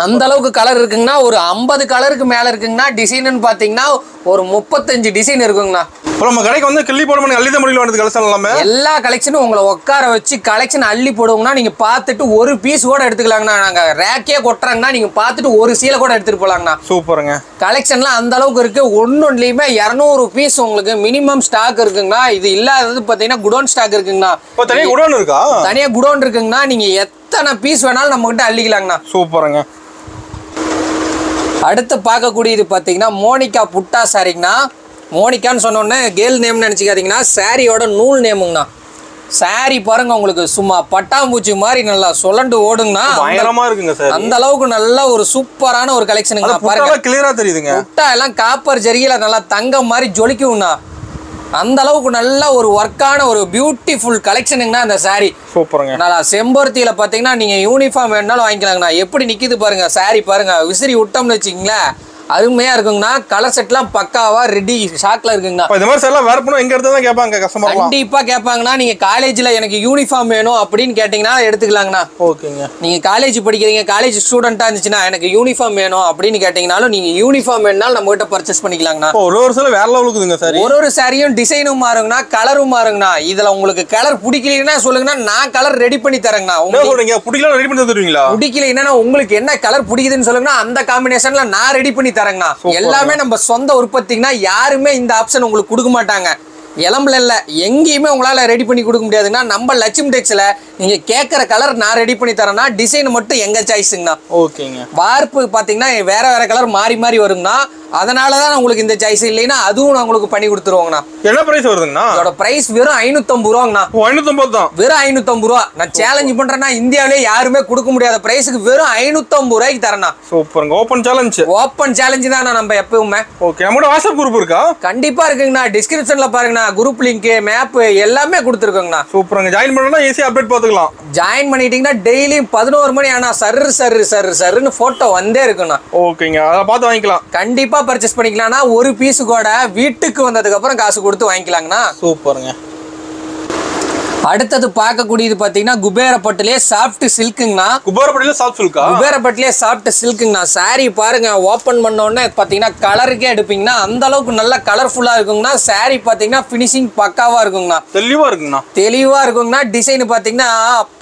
அந்த அளவுக்கு கலர் இருக்குங்கண்ணா. ஒரு 50 கலருக்கு மேல இருக்குங்கண்ணா. டிசைன் பாத்தீங்கன்னா ஒரு 35 டிசைன் இருக்குங்கண்ணா. நம்ம கடைக்கு வந்து கிள்ளி போட முடியும். அள்ளி தான் முடியல. கலெக்ஷன் எல்லாமே எல்லா கலெக்ஷனும் உங்களை உட்கார வச்சு கலெக்ஷன் அள்ளி போடுவோம்னா நீங்க பார்த்துட்டு ஒரு பீஸ் கூட எடுத்துக்கலாங்கண்ணா. நாங்க ரேக்கே கொட்டுறாங்கண்ணா. நீங்க பார்த்துட்டு ஒரு சீலை கூட எடுத்துட்டு போலாங்கண்ணா. சூப்பருங்க. கலெக்ஷன்லாம் அந்த அளவுக்கு இருக்கு. ஒன்னொன்னுலயுமே 200 பீஸ் உங்களுக்கு மினிமம் ஸ்டாக் இருக்குங்கண்ணா. இது இல்லாதது பாத்தீங்கன்னா குடோன் ஸ்டாக் இருக்குங்கண்ணா. தனியா குடோன் இருக்கா? தனியா குடோன் இருக்குங்கண்ணா. நீங்க எத்தனை பீஸ் வேணாலும் நம்ம கிட்ட அள்ளிக்கலாங்கண்ணா. சூப்பருங்க. அடுத்து பார்க்கக்கூடியது பார்த்தீங்கன்னா மோனிகா புட்டா சாரிங்கண்ணா. மோனிகான்னு சொன்னோன்னே கேர்ள் நேம்னு நினச்சிக்காதீங்கன்னா சாரியோட நூல் நேமுங்கண்ணா. சாரி பாருங்க உங்களுக்கு சும்மா பட்டாம்பூச்சி மாதிரி நல்லா சுழண்டு ஓடுங்கண்ணா. பயங்கரமா இருக்குங்க சார். அந்த அளவுக்கு நல்ல ஒரு சூப்பரான ஒரு கலெக்ஷனுங்கண்ணா. பாருங்க கிளியரா தெரியுதுங்க. புட்டா எல்லாம் காப்பர் ஜரிகையில நல்லா தங்கம் மாதிரி ஜொலிக்குங்கண்ணா. அந்த அளவுக்கு நல்ல ஒரு ஒர்க்கான ஒரு பியூட்டிஃபுல் கலெக்ஷனுங்கண்ணா இந்த சாரி. சூப்பருங்க. நல்லா செம்பருத்தியில பாத்தீங்கன்னா நீங்க யூனிஃபார்ம் வேணாலும் வாங்கிக்கலாங்கண்ணா. எப்படி நிக்குது பாருங்க சாரி பாருங்க. விசிறி விட்டோம்னு வச்சுக்கீங்களேன் அருமையா இருக்குங்கண்ணா. கலர் செட்லாம் பக்காவா ரெடி ஷாக்ல இருக்குங்கண்ணா. இந்த மாதிரி எல்லாம் வேர் பண்ண எங்க எடுத்து தான் கேட்பாங்க கஸ்டமர். கண்டிப்பா கேட்பாங்கண்ணா. நீங்க காலேஜ்ல எனக்கு யூனிஃபார்ம் வேணும் அப்படின்னு கேட்டீங்கன்னா எடுத்துக்கலாங்கண்ணா. ஓகேங்க. நீங்க காலேஜ் படிக்கிறீங்க, காலேஜ் ஸ்டூடெண்டா இருந்துச்சுன்னா எனக்கு யூனிஃபார்ம் வேணும் அப்படின்னு கேட்டீங்கனாலும் நீங்க யூனிஃபார்ம் வேணாலும் நம்ம கிட்ட பர்ச்சேஸ் பண்ணிக்கலாங்கண்ணா. ஒரு சில வேற லெவலுக்குதுங்க சார். ஒரு சாரியும் டிசைனும் மாறுங்கண்ணா. கலரும் மாறுங்கண்ணா. இதுல உங்களுக்கு கலர் பிடிக்கலன்னா சொல்லுங்கண்ணா. நான் கலர் ரெடி பண்ணி தரேங்கண்ணா. உங்களுக்கு பிடிக்கல ரெடி பண்ணி தருவீங்களா? பிடிக்கலன்னா உங்களுக்கு என்ன கலர் பிடிக்குதுன்னு சொல்லுங்கன்னா அந்த காம்பினேஷன்ல நான் ரெடி பண்ணி தரேங்கண்ணா. எல்லாமே நம்ம சொந்த உற்பத்திங்கன்னா யாருமே இந்த ஆப்ஷன் உங்களுக்கு கொடுக்க மாட்டாங்க. இளம்பல இல்ல எங்கேயுமே உங்களால ரெடி பண்ணி கொடுக்க முடியாதுன்னா நம்ம லட்சுமி டெக்ஸ்ல நீங்க கேட்குற கலர் நான் ரெடி பண்ணி தரேன்னா டிசைன் மட்டும் எங்க சாய்ஸுங்கண்ணா. ஓகேங்க. வார்ப்பு பாத்தீங்கன்னா வேற வேற கலர் மாறி மாறி வருங்கண்ணா. அதனாலதான் உங்களுக்கு இந்த சாய்ஸ் இல்லைன்னா அதுவும் நான் உங்களுக்கு பண்ணி கொடுத்துருவோங்கண்ணா. என்ன பிரைஸ் வருதுங்கண்ணா? இதோட பிரைஸ் வெறும் 550 ரூபாங்கண்ணா. 550 தான். வெறும் 550 ரூபா. நான் சேலஞ்ச் பண்றேன்னா இந்தியாவிலே யாருமே கொடுக்க முடியாத பிரைஸுக்கு வெறும் 550 ரூபாய்க்கு தரேண்ணா. சூப்பருங்க. Open challenge. ஓப்பன் சேலஞ்ச் தான் நம்ம எப்பவுமே. ஓகே. நம்மளோட வாட்ஸ்அப் குரூப் இருக்கா? கண்டிப்பா இருக்குங்கண்ணா. டிஸ்கிரிப்ஷன்ல பாருங்கண்ணா குரூப் லிங்க் மேப் எல்லாமே கொடுத்துருக்கோங்கண்ணா. சூப்பருங்க. ஜாயின் பண்ணா ஈஸியா அப்டேட் பாத்துக்கலாம். ஜாயின் பண்ணிட்டீங்கன்னா டெய்லியும் 11 மணி ஆனா சர்ன்னு போட்டோ வந்தே இருக்குண்ணா. ஓகேங்க. அதை பார்த்து வாங்கிக்கலாம். கண்டிப்பா பர்ச்சேஸ் பண்ணிக்கலாம்னா ஒரு பீஸ் கூட வீட்டுக்கு வந்ததுக்கு அப்புறம் காசு கொடுத்து வாங்கிக்கலாங்கண்ணா. சூப்பருங்க. அடுத்தது பார்க்கக்கூடியது பாத்தீங்கன்னா குபேரப்பட்டிலே soft சில்க்குங்கண்ணா. குபேரப்பட்டிலே soft Chilika? குபேரப்பட்டிலே soft சில்க்குங்கண்ணா. Sorry பாருங்க ஓபன் பண்ண உடனே பாத்தீங்கன்னா கலருக்கே எடுப்பீங்கன்னா அந்த அளவுக்கு நல்ல கலர்ஃபுல்லா இருக்குங்கண்ணா. சாரி பாத்தீங்கன்னா பினிஷிங் பக்காவா இருக்குங்கண்ணா. தெளிவா இருக்குங்கண்ணா. தெளிவா இருக்குங்கண்ணா. டிசைன் பாத்தீங்கன்னா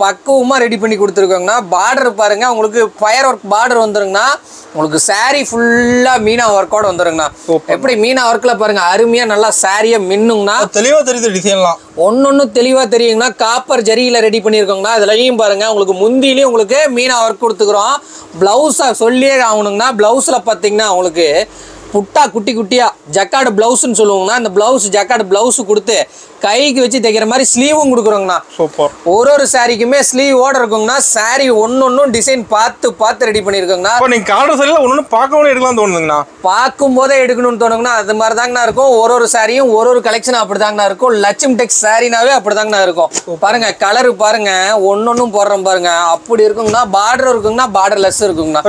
பக்குவமா ரெடி பண்ணி கொடுத்துருக்கோங்கண்ணா. பார்டர் பாருங்க உங்களுக்கு ஃபயர் ஒர்க் பார்டர் வந்துருங்கண்ணா. உங்களுக்கு சாரி ஃபுல்லா மீனா ஒர்க்கோட வந்துருங்கண்ணா. எப்படி மீனா ஒர்க்ல பாருங்க அருமையா நல்லா சாரியா மின்னுங்கண்ணா. தெளிவா தெரியுது டிசைன்லாம். ஒன்னொன்னு தெளிவா தெரியுங்கண்ணா. Copper ஜரியில ready பண்ணிருக்கோங்கண்ணா. இதுலயும் பாருங்க உங்களுக்கு முந்திலையும் உங்களுக்கு மீனா ஒர்க் கொடுத்துக்கிறோம். பிளவுஸா சொல்லியே ஆகணுங்கண்ணா. பிளவுஸ்ல பாத்தீங்கன்னா உங்களுக்கு புட்டா குட்டி குட்டியா ஜக்கார்டு பிளவுஸ்ன்னு சொல்லுவாங்கண்ணா. அந்த பிளவுஸ் ஜக்கார்டு பிளவுஸ் கொடுத்து கைக்கு வச்சு தைக்கிற மாதிரி ஸ்லீவும் கொடுக்குறோங்கண்ணா. சூப்பர். ஒரு சாரிக்குமே ஸ்லீவ் ஓட இருக்குங்கண்ணா. சாரி ஒன்னொன்னும் டிசைன் பார்த்து ரெடி பண்ணிருக்கோங்கண்ணா. நீங்க கார்டர் சரியில்ல ஒன்னு பார்க்கவும் எடுக்கலாம் தோணுதுங்கண்ணா. பார்க்கும் போதே எடுக்கணும்னு தோணுங்கண்ணா. அது மாதிரி தாங்கண்ணா இருக்கும். ஒரு சாரியும் ஒரு கலெக்ஷன் அப்படிதாங்கண்ணா இருக்கும். லட்சுமி டெக்ஸ் சாரினாவே அப்படிதாங்கண்ணா இருக்கும். பாருங்க கலரு பாருங்க ஒன்னொன்னும் போடுறோம் பாருங்க அப்படி இருக்குங்கண்ணா. பார்டர் இருக்குங்கண்ணா. பார்டர் லெஸ் இருக்குங்கண்ணா.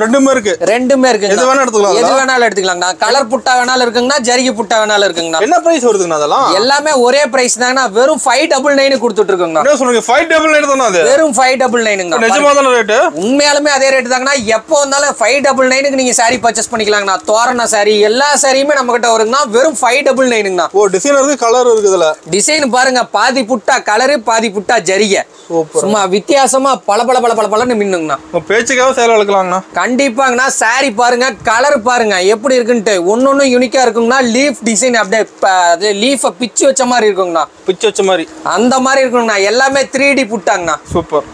ரெண்டுமே இருக்கு. எது வேணாலும் எடுத்துக்கலாங்கண்ணா. கலர் புட்டா வேணாலும் இருக்குங்கண்ணா. ஜரிகை புட்டா வேணாலும் இருக்குங்கண்ணா. என்ன பிரைஸ் வருதுங்கண்ணா? அதெல்லாம் எல்லாமே ஒரே பிரைஸ் தாங்கண்ணா. வெறும் 599 கொடுத்துட்டு இருக்கோங்கண்ணா. என்ன சொல்றீங்க? 599 தானா அது? வெறும் 599ங்கண்ணா. நிஜமா தான ரேட்? உண்மையாலுமே அதே ரேட் தாங்கண்ணா. எப்போ வந்தாலும் 599க்கு நீங்க சாரி பர்ச்சேஸ் பண்ணிக்கலாங்கண்ணா. தோரண சாரி எல்லா சாரியுமே நம்ம கிட்ட வருங்கண்ணா. வெறும் 599ங்கண்ணா. ஓ டிசைன் இருக்கு, கலர் இருக்கு. இதுல டிசைன் பாருங்க பாதி புட்டா கலரு பாதி புட்டா ஜரிகை. சும்மா வித்தியாசமா பளபளன்னு மின்னுங்கண்ணா. பேச்சுக்காக சேல எடுக்கலாங்கண்ணா. கண்டிப்பாங்கண்ணா. சாரி பாருங்க கலர் பாருங்க எப்படி இருக்குன்ட்டு ஒன்னொன்னு யூனிக்கா இருக்குங்கண்ணா. லீஃப் டிசைன் அப்படியே லீஃப பிச்சு வச்ச மாதிரி இருக்குங்கண்ணா. பிச்சு வச்ச மாதிரி அந்த மாதிரி இருக்குங்கண்ணா. எல்லாமே 3D புட்டாங்கண்ணா. சூப்பர்.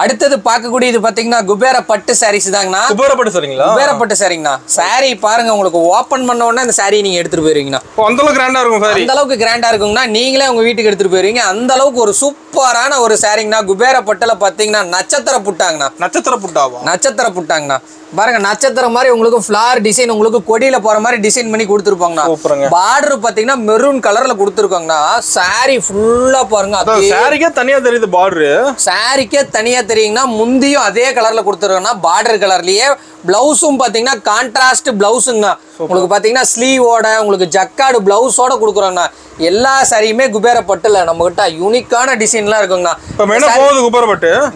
அடுத்தது பார்க்கக்கூடியது பாத்தீங்கன்னா குபேரப்பட்டு சாரீஸ் தாங்கண்ணா. குபேரப்பட்டு சாரிங்களா? குபேரப்பட்டு சாரிங்கண்ணா. சாரி பாருங்க உங்களுக்கு ஓபன் பண்ண உடனே அந்த சாரி நீங்க எடுத்துட்டு போயிருவீங்கண்ணா. அந்த அளவுக்கு கிராண்டா இருக்கும் சாரி. அந்த அளவுக்கு கிராண்டா இருக்குங்கண்ணா. நீங்களே உங்க வீட்டுக்கு எடுத்துட்டு போயிருவீங்க. அந்த அளவுக்கு ஒரு சூப்பரான ஒரு சாரிங்கண்ணா. குபேரப்பட்டுல பாத்தீங்கன்னா நட்சத்திர புட்டாங்கண்ணா. நட்சத்திர புட்டாவா? நட்சத்திர புட்டாங்கண்ணா. பாருங்க நட்சத்திரம் மாதிரி உங்களுக்கு ஃபிளார் டிசைன் உங்களுக்கு கொடியில போற மாதிரி டிசைன் பண்ணி கொடுத்துருப்பாங்கண்ணா. பார்டர் பாத்தீங்கன்னா மெரூன் கலர்ல கொடுத்துருக்காங்கண்ணா. சாரி ஃபுல்லா பாருங்க சாரிக்கே தனியா தெரியுது. பார்டர் சாரிக்கே தனியா தெரியுங்கண்ணா. முந்தியும் அதே கலர்ல கொடுத்துருக்காங்கண்ணா. பார்டர் கலர்லயே பிளவுஸும் பாத்தீங்கன்னா கான்ட்ராஸ்ட் பிளவுஸுங்கண்ணா. உங்களுக்கு பாத்தீங்கன்னா ஸ்லீவோட உங்களுக்கு ஜக்கார்டு பிளவுஸோட கொடுக்குறோங்கண்ணா. எல்லா சாரியுமே குபேரப்பட்டுல நம்ம கிட்ட யூனிக்கான டிசைன்லாம் இருக்குங்கண்ணா.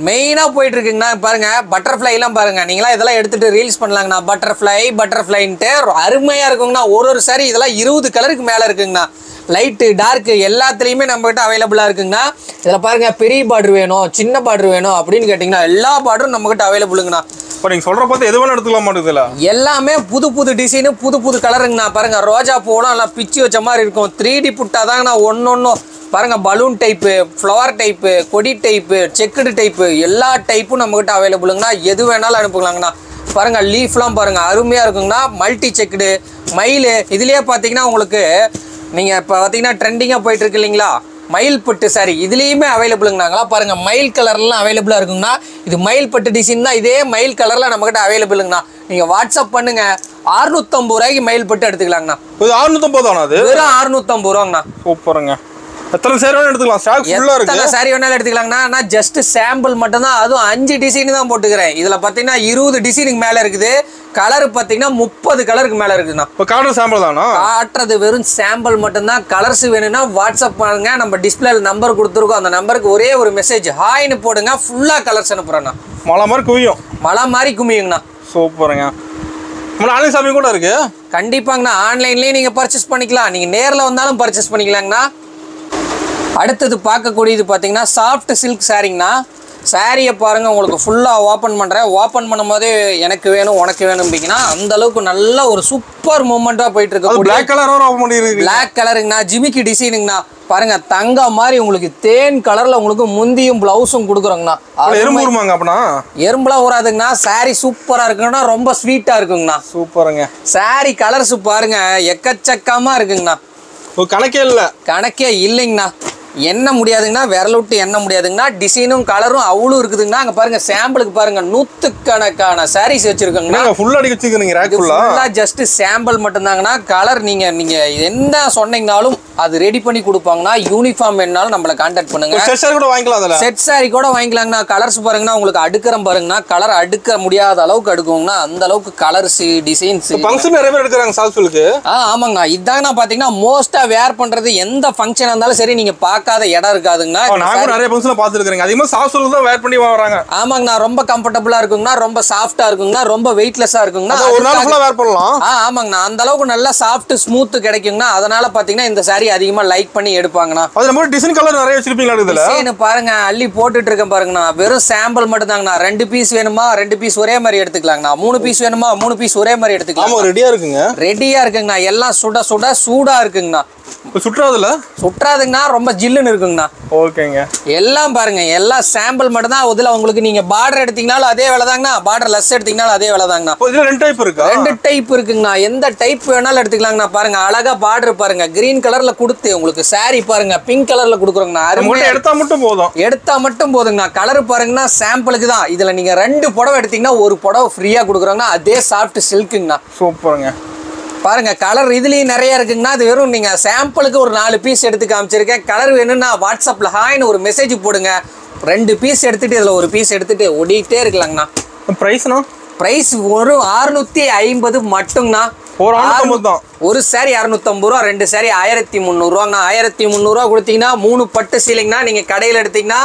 மெயினா போயிட்டு இருக்குங்கண்ணா. பாருங்க பட்டர்ஃபிளை எல்லாம் பாருங்க. நீங்களா இதெல்லாம் எடுத்துட்டு ரீல்ஸ் பண்ணலாங்கண்ணா. பட்டர்ஃபிளைன்ட்டு அருமையா இருக்குங்கண்ணா. ஒரு சாரி இதெல்லாம் 20 கலருக்கு மேல இருக்குங்கண்ணா. லைட்டு டார்க் எல்லாத்துலயுமே நம்ம கிட்ட அவைலபிளா இருக்குங்கண்ணா. இதுல பாருங்க பெரிய பார்டர் வேணும் சின்ன பார்டர் வேணும் அப்படின்னு கேட்டீங்கன்னா எல்லா பார்டரும் நம்ம கிட்ட அவைலபிளுங்கண்ணா. நீங்க சொல்ற பார்த்து எது வேணா எடுத்துக்கலாம் மாட்டேங்குதுல. எல்லாமே புது டிசைனு புது கலருங்கண்ணா. பாருங்க ரோஜா பூலாம் எல்லாம் பிச்சு வச்ச மாதிரி இருக்கும். 3D புட்டா தாங்கண்ணா. ஒன்னொன்னும் பாருங்க பலூன் டைப்பு, ஃப்ளவர் டைப்பு, கொடி டைப்பு, செக்குடு டைப்பு எல்லா டைப்பும் நம்ம கிட்ட அவைலபிளுங்கண்ணா. எது வேணாலும் அனுப்புங்களாங்கண்ணா. பாருங்க லீஃப்லாம் பாருங்க அருமையா இருக்குங்கண்ணா. மல்டி செக்குடு மயில் இதுலயே பாத்தீங்கன்னா உங்களுக்கு நீங்க இப்ப பாத்தீங்கன்னா ட்ரெண்டிங்கா போயிட்டு இருக்கு இல்லைங்களா மயில் பட்டு சாரி இதுலயுமே அவைலபிளுங்கண்ணா. பாருங்க மயில் கலர்லாம் அவைலபிளா இருக்குங்கண்ணா. இது மயில் பட்டு டிசைன் தான். இதே மயில் கலர்ல நம்ம கிட்ட அவைலபிளுங்கண்ணா. நீங்க வாட்ஸ்அப் பண்ணுங்க. 650 ரூபாய்க்கு மயில் பட்டு எடுத்துக்கலாங்கண்ணா. 650 தானா? அது வெறும் 650 ரூபாங்கண்ணா. சூப்பருங்க. எத்தனை சாரி வேணா எடுத்துக்கலாம். ஸ்டாக் ஃபுல்லா இருக்கு. எத்தனை சாரி வேணாலும் எடுத்துக்கலாங்கண்ணா. நான் ஜஸ்ட் சாம்பிள் மட்டும் தான். அதுவும் 5 டிசைன் தான் போட்டுக்கிறேன். இதுல பாத்தீங்கன்னா 20 டிசைனுக்கு மேல இருக்குது. கலர் பாத்தீங்கன்னா 30 கலருக்கு மேல இருக்குண்ணா. இப்போ காட்டுற சாம்பிள் தானா? காட்டுறது வெறும் சாம்பிள் மட்டும் தான். கலர்ஸ் வேணும்னா வாட்ஸ்அப் பண்ணுங்க. நம்ம டிஸ்பிளேல நம்பர் கொடுத்துருக்கோம். அந்த நம்பருக்கு ஒரே ஒரு மெசேஜ் ஹாய்னு போடுங்க. ஃபுல்லா கலர்ஸ் அனுப்புறேண்ணா. மலை மாதிரி குவியும். மலை மாதிரி குமியுங்கண்ணா. சூப்பருங்க. ஆன்லைன் ஷாப்பிங் கூட இருக்கு. கண்டிப்பாங்கண்ணா. ஆன்லைன்லயே நீங்க பர்ச்சேஸ் பண்ணிக்கலாம். நீங்க நேர்ல வந்தாலும் பர்ச்சேஸ் பண்ணிக்கலாங்கண்ணா. அடுத்தது பார்க்கக்கூடியது பாத்தீங்கன்னா சாஃப்ட் சில்க் சாரிங்கண்ணா. சாரியை பாருங்க உங்களுக்கு ஃபுல்லா ஓபன் பண்றேன். ஓபன் பண்ணும்போது எனக்கு வேணும் உனக்கு வேணும்பீங்கன்னா அந்த அளவுக்கு நல்ல ஒரு சூப்பர் மூமெண்டா போயிட்டு இருக்கு. Black கலர் ஓபன் பண்ணிருக்கு. Black கலருங்கண்ணா, ஜிமிக்கி டிசைனுங்கண்ணா. பாருங்க தங்க மாதிரி உங்களுக்கு தேன் கலர்ல உங்களுக்கு முந்தியும் பிளவுஸும் கொடுக்குறோங்கண்ணா. எறும்புமாங்க அப்பனா? எறும்புலாம் ஊறாதுங்கண்ணா. சாரி சூப்பரா இருக்குங்கண்ணா, ரொம்ப ஸ்வீட்டா இருக்குங்கண்ணா. சூப்பருங்க. சாரி கலர்ஸ் பாருங்க எக்கச்சக்கமா இருக்குங்கண்ணா. கணக்கே இல்ல. கணக்கே இல்லைங்கண்ணா. என்ன முடியாதுங்கண்ணா, விரல் விட்டு என்ன முடியாதுங்கண்ணா. டிசைனும் கலரும் அவ்வளோ இருக்குதுங்கண்ணா. அங்க பாருங்க சாம்பிளுக்கு பாருங்க நூத்துக்கணக்கான சாரீஸ் வச்சிருக்கோங்கண்ணா. ஃபுல்லா அடி வச்சிருக்கீங்க ரேக் ஃபுல்லா. ஜஸ்ட் சாம்பிள் மட்டும் தாங்கண்ணா. கலர் நீங்க என்ன சொன்னீங்கனாலும் அது ரெடி பண்ணி கொடுப்பாங்கண்ணா. யூனிஃபார்ம் வேணாலும் நம்மள கான்டாக்ட் பண்ணுங்க. செட் சாரி கூட வாங்கிக்கலாம். அதுல செட் சாரி கூட வாங்கிக்கலாங்கண்ணா. கலர்ஸ் பாருங்கண்ணா உங்களுக்கு அடுக்கறம் பாருங்கண்ணா. கலர் அடுக்க முடியாத அளவுக்கு அடுக்குவோங்கண்ணா. அந்த அளவுக்கு கலர்ஸ் டிசைன்ஸ் ஃபங்க்ஷன் நிறைய பேர் எடுக்கறாங்க சால்ஸ்களுக்கு. ஆமாங்கண்ணா. இதாங்கண்ணா பாத்தீங்கன்னா மோஸ்டா வேர் பண்றது எந்த ஃபங்க்ஷன் இருந்தாலும் சரி நீங்க பார்க்காத இடம் இருக்காதுங்கண்ணா. நான் நிறைய ஃபங்க்ஷன்ல பாத்துருக்கேன். அதிகமா சால்ஸ்களுக்கு தான் வேர் பண்ணி வராங்க. ஆமாங்கண்ணா. ரொம்ப கம்ஃபர்டபுளா இருக்குங்கண்ணா, ரொம்ப சாஃப்டா இருக்குங்கண்ணா, ரொம்ப வெயிட்லெஸ்ஸா இருக்குங்கண்ணா. ஒரு நாள் ஃபுல்லா வேர் பண்ணலாம். ஆமாங்கண்ணா. அந்த அளவுக்கு நல்லா சாஃப்ட் ஸ்மூத் கிடைக்குங்கண்ணா. அதனால பாத்தீங்கன்னா இந்த சாரி அதிகமா லைக் பண்ணி எடுப்பாங்கண்ணா. அதுல மாதிரி டிசைன் கலர் நிறைய வச்சிருப்பீங்களா? இதுல டிசைன் பாருங்க அள்ளி போட்டுட்டு இருக்கேன் பாருங்கண்ணா. வெறும் சாம்பிள் மட்டும் தாங்கண்ணா. 2 பீஸ் வேணுமா 2 பீஸ் ஒரே மாதிரி எடுத்துக்கலாங்கண்ணா. 3 பீஸ் வேணுமா 3 பீஸ் ஒரே மாதிரி எடுத்துக்கலாம். ஆமா ரெடியா இருக்குங்க. ரெடியா இருக்குங்கண்ணா. எல்லாம் சூடா இருக்குங்கண்ணா. சுற்றாதுல சுற்றாதுங்கண்ணா. ரொம்ப ஜில்லுன்னு இருக்குங்கண்ணா. ஓகேங்க. எல்லாம் பாருங்க எல்லாம் சாம்பிள் மட்டும் தான். அதுல உங்களுக்கு நீங்க பார்டர் எடுத்தீங்கனாலும் அதே வேலை தாங்கண்ணா. பார்டர் லெஸ் எடுத்தீங்கனாலும் அதே வேலை தாங்கண்ணா. இதுல 2 டைப் இருக்கா? 2 டைப் இருக்குங்கண்ணா. எந்த டைப் வேணாலும் எடுத்துக்கலாங்கண்ணா. பாருங்க அழகா பார்டர் பாருங்க கிரீன் கலர்ல கொடுத்து உங்களுக்கு சாரி பாருங்க பிங்க் கலர்ல கொடுக்குறோங்கண்ணா. எடுத்தா மட்டும் போதுங்கண்ணா. கலர் பாருங்கண்ணா சாம்பிளுக்கு தான். இதுல நீங்க 2 புடவை எடுத்தீங்கன்னா ஒரு புடவை ஃப்ரீயா கொடுக்குறாங்கண்ணா. அதே சாஃப்ட் சில்க்குங்கண்ணா. சூப்பருங்க. பாருங்க கலர் இதுலயும் நிறைய இருக்குங்கண்ணா. அது வெறும் நீங்க சாம்பிளுக்கு ஒரு 4 பீஸ் எடுத்து காமிச்சிருக்கேன். கலர் வேணும்னா வாட்ஸ்அப்ல ஹாய்னு ஒரு மெசேஜ் போடுங்க. 2 பீஸ் எடுத்துட்டு இதுல ஒரு பீஸ் எடுத்துட்டு ஓடிட்டே இருக்கலாங்கண்ணா. பிரைஸ்னா பிரைஸ் ஒரு 650 மட்டும்ண்ணா. ஒரு சாரி 250 ரூபா, 2 சாரி 1300 ரூபாங்கண்ணா. 1300 ரூபா கொடுத்தீங்கன்னா 3 பட்டு சீலிங்கண்ணா. நீங்க கடையில் எடுத்தீங்கன்னா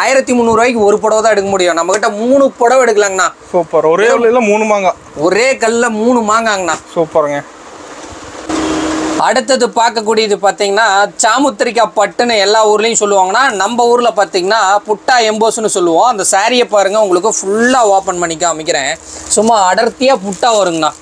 1300 ரூபாய்க்கு ஒரு புடவை தான் எடுக்க முடியும். நம்ம கிட்ட 3 புடவை எடுக்கலாங்கண்ணா. சூப்பர். ஒரே கல்ல 3 மாங்காய். ஒரே கல்ல 3 மாங்காங்கண்ணா. சூப்பருங்க. அடுத்தது பார்க்கக்கூடியது பார்த்தீங்கன்னா சாமுத்திரிக்கா பட்டுன்னு எல்லா ஊர்லேயும் சொல்லுவாங்கன்னா நம்ம ஊரில் பார்த்தீங்கன்னா புட்டா எம்போஸ்ன்னு சொல்லுவோம். அந்த சாரியை பாருங்க உங்களுக்கு ஃபுல்லாக ஓப்பன் பண்ணி காமிக்கிறேன். சும்மா அடர்த்தியாக புட்டா வருங்கண்ணா.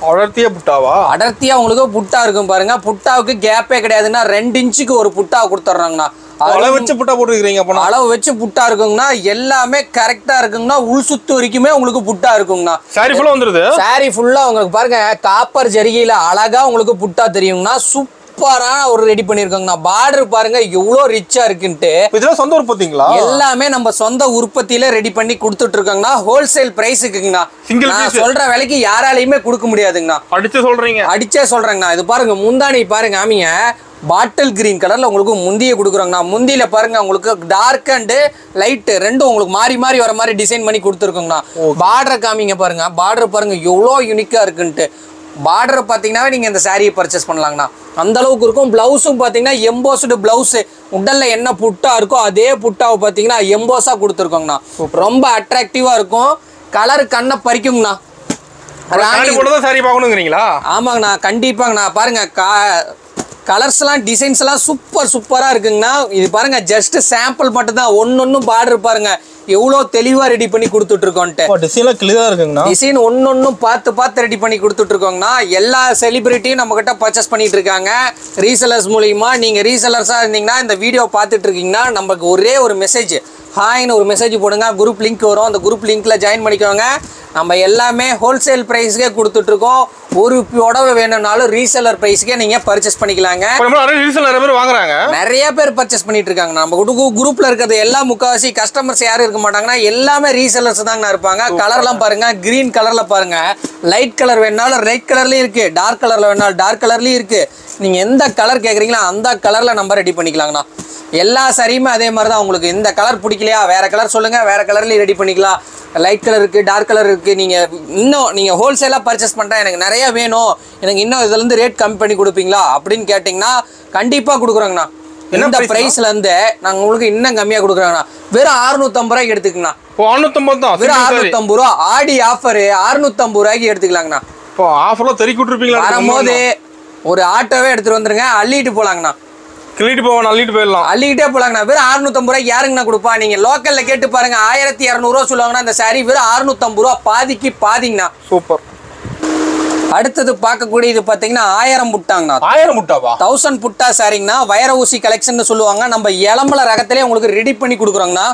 அடர்த்தியா புட்டாவா? அடர்த்தியா உங்களுக்கு புட்டா இருக்கும் பாருங்க. புட்டாவுக்கு கேப்பே கிடையாதுன்னா 2 இன்ச்சுக்கு ஒரு புட்டா கொடுத்துட்றாங்கண்ணா. அளவு வச்சு புட்டா போட்டுருக்கீங்க. அளவு வச்சு புட்டா இருக்குங்கண்ணா. எல்லாமே கரெக்டா இருக்குங்கண்ணா. உள் சுத்து வரைக்குமே உங்களுக்கு புட்டா இருக்குங்கண்ணா. சாரி ஃபுல்லா வந்துருது. சாரி ஃபுல்லா உங்களுக்கு பாருங்க காப்பர் ஜரிகையில அழகா உங்களுக்கு புட்டா தெரியுங்கண்ணா. சூப்பரா ஒரு ரெடி பண்ணிருக்கோங்கண்ணா. பார்டர் பாருங்க எவ்வளோ ரிச்சா இருக்குன்ட்டு. இதெல்லாம் சொந்த உற்பத்திங்களா? எல்லாமே நம்ம சொந்த உற்பத்தியில ரெடி பண்ணி கொடுத்துட்டு இருக்கோங்கண்ணா. ஹோல்சேல் பிரைஸுக்குங்கண்ணா. நான் சொல்ற விலைக்கு யாராலையுமே கொடுக்க முடியாதுங்கண்ணா. அடிச்சே சொல்றேங்கண்ணா. இது பாருங்க முந்தானி பாருங்க ஆமிங்க. பாட்டில் கிரீன் கலர்ல உங்களுக்கு முந்திய கொடுக்குறோங்கண்ணா. முந்தியில பாருங்க உங்களுக்கு டார்க் அண்ட் லைட் ரெண்டும் உங்களுக்கு மாறி மாறி வர மாதிரி டிசைன் பண்ணி கொடுத்துருக்கோங்கண்ணா. பார்டர் காமிங்க பாருங்க. பார்டர் பாருங்க எவ்வளோ யூனிக்கா இருக்குன்ட்டு. பார்டர் பார்த்தீங்கன்னா நீங்க இந்த சாரியை பர்ச்சேஸ் பண்ணலாங்கண்ணா. அந்த அளவுக்கு இருக்கும். பிளவுஸும் பார்த்தீங்கன்னா எம்போஸ்டு பிளவுஸ். உடல்ல என்ன புட்டா இருக்கோ அதே புட்டாவை பார்த்தீங்கன்னா எம்போஸா கொடுத்துருக்கோங்கண்ணா. ரொம்ப அட்ராக்டிவா இருக்கும். கலர் கண்ணை பறிக்குங்கண்ணா. ஆமாங்கண்ணா கண்டிப்பாங்கண்ணா. பாருங்க கலர்ஸ்லாம் டிசைன்ஸ்லாம் சூப்பரா இருக்குங்கண்ணா. இது பாருங்க ஜஸ்ட் சாம்பிள் மட்டும் தான். ஒன்னொன்னும் பார்டர் பாருங்க எவ்வளோ தெளிவா ரெடி பண்ணி கொடுத்துட்டு இருக்கோம்ட்டு. டிசைன் ஒன்னொன்னும் பார்த்து ரெடி பண்ணி கொடுத்துட்டு இருக்கோங்கண்ணா. எல்லா செலிபிரிட்டியும் நம்ம கிட்ட பர்ச்சேஸ் பண்ணிட்டு இருக்காங்க ரீசெல்லர்ஸ் மூலியமா. நீங்க ரீசெல்லர்ஸா இருந்தீங்கன்னா இந்த வீடியோ பார்த்துட்டு இருக்கீங்கன்னா நமக்கு ஒரே ஒரு மெசேஜ் ஹாய்னு ஒரு மெசேஜ் போடுங்க. குரூப் லிங்க் வரும். அந்த குரூப் லிங்க்ல ஜாயின் பண்ணிக்கோங்க. நம்ம எல்லாமே ஹோல்சேல் பிரைஸ்க்கே கொடுத்துட்டு இருக்கோம். ஒரு புடவை வேணும்னாலும் ரீசெல்லர் பிரைஸ்க்கே நீங்க பர்ச்சேஸ் பண்ணிக்கலாங்க. நிறைய பேர் பர்ச்சேஸ் பண்ணிட்டு இருக்காங்க. நம்ம குரூப்ல இருக்கிறது எல்லா முக்காவாசி கஸ்டமர்ஸ் யாரும் இருக்க மாட்டாங்கன்னா எல்லாமே ரீசெல்லர்ஸ் தாங்க இருப்பாங்க. கலர்லாம் பாருங்க கிரீன் கலர்ல பாருங்க. லைட் கலர் வேணாலும் லைட் கலர்லயும் இருக்கு. டார்க் கலர்ல வேணாலும் டார்க் கலர்லயும் இருக்கு. நீங்க எந்த கலர் கேக்குறீங்களோ அந்த கலர்ல நம்ம ரெடி பண்ணிக்கலாங்கண்ணா. எல்லா சாரியுமே அதே மாதிரி தான். உங்களுக்கு இந்த கலர் பிடிக்கலையா வேற கலர் சொல்லுங்க. வேற கலர்லயும் ரெடி பண்ணிக்கலாம். லைட் கலர் இருக்கு, டார்க் கலர் இருக்கு. நீங்க ஹோல்சேலா பர்ச்சேஸ் பண்றேன் எனக்கு நிறைய வேணும், எனக்கு இன்னும் இதுல இருந்து ரேட் கம்மி பண்ணி கொடுப்பீங்களா அப்படின்னு கேட்டீங்கன்னா கண்டிப்பா கொடுக்குறோங்கண்ணா. இந்த பிரைஸ்ல இருந்து நாங்க உங்களுக்கு இன்னும் கம்மியா கொடுக்குறோங்கண்ணா. வெறும் 650 ரூபாய்க்கு எடுத்துக்கங்கண்ணா. வெறும் 650 ரூபா. ஆடி ஆஃபர் 650 ரூபாய்க்கு எடுத்துக்கலாங்கண்ணா. வரும்போது ஒரு ஆட்டோவே எடுத்துட்டு வந்துருங்க. அள்ளிட்டு போலாங்கண்ணா. கிள்ளிட்டு போவோம், அள்ளிட்டு போயிடலாம். அள்ளிக்கிட்டே போலாங்கண்ணா. வெறும் 650 ரூபாய்க்கு யாருங்கண்ணா கொடுப்பா? நீங்க லோக்கல்ல கேட்டு பாருங்க, 1200 ரூபா சொல்லுவாங்கன்னா இந்த சாரி வெறும் 650 ரூபா, பாதிக்கு பாதிங்கண்ணா. சூப்பர். அடுத்தது பார்க்கக்கூடிய இது பாத்தீங்கன்னா 1000 புட்டாங்கண்ணா. 1000 புட்டாவா? 1000 புட்டா சாரிங்கண்ணா. வைர ஊசி கலெக்ஷன் சொல்லுவாங்க. நம்ம இளம்பல ரகத்திலே உங்களுக்கு ரெடி பண்ணி கொடுக்குறோங்கண்ணா.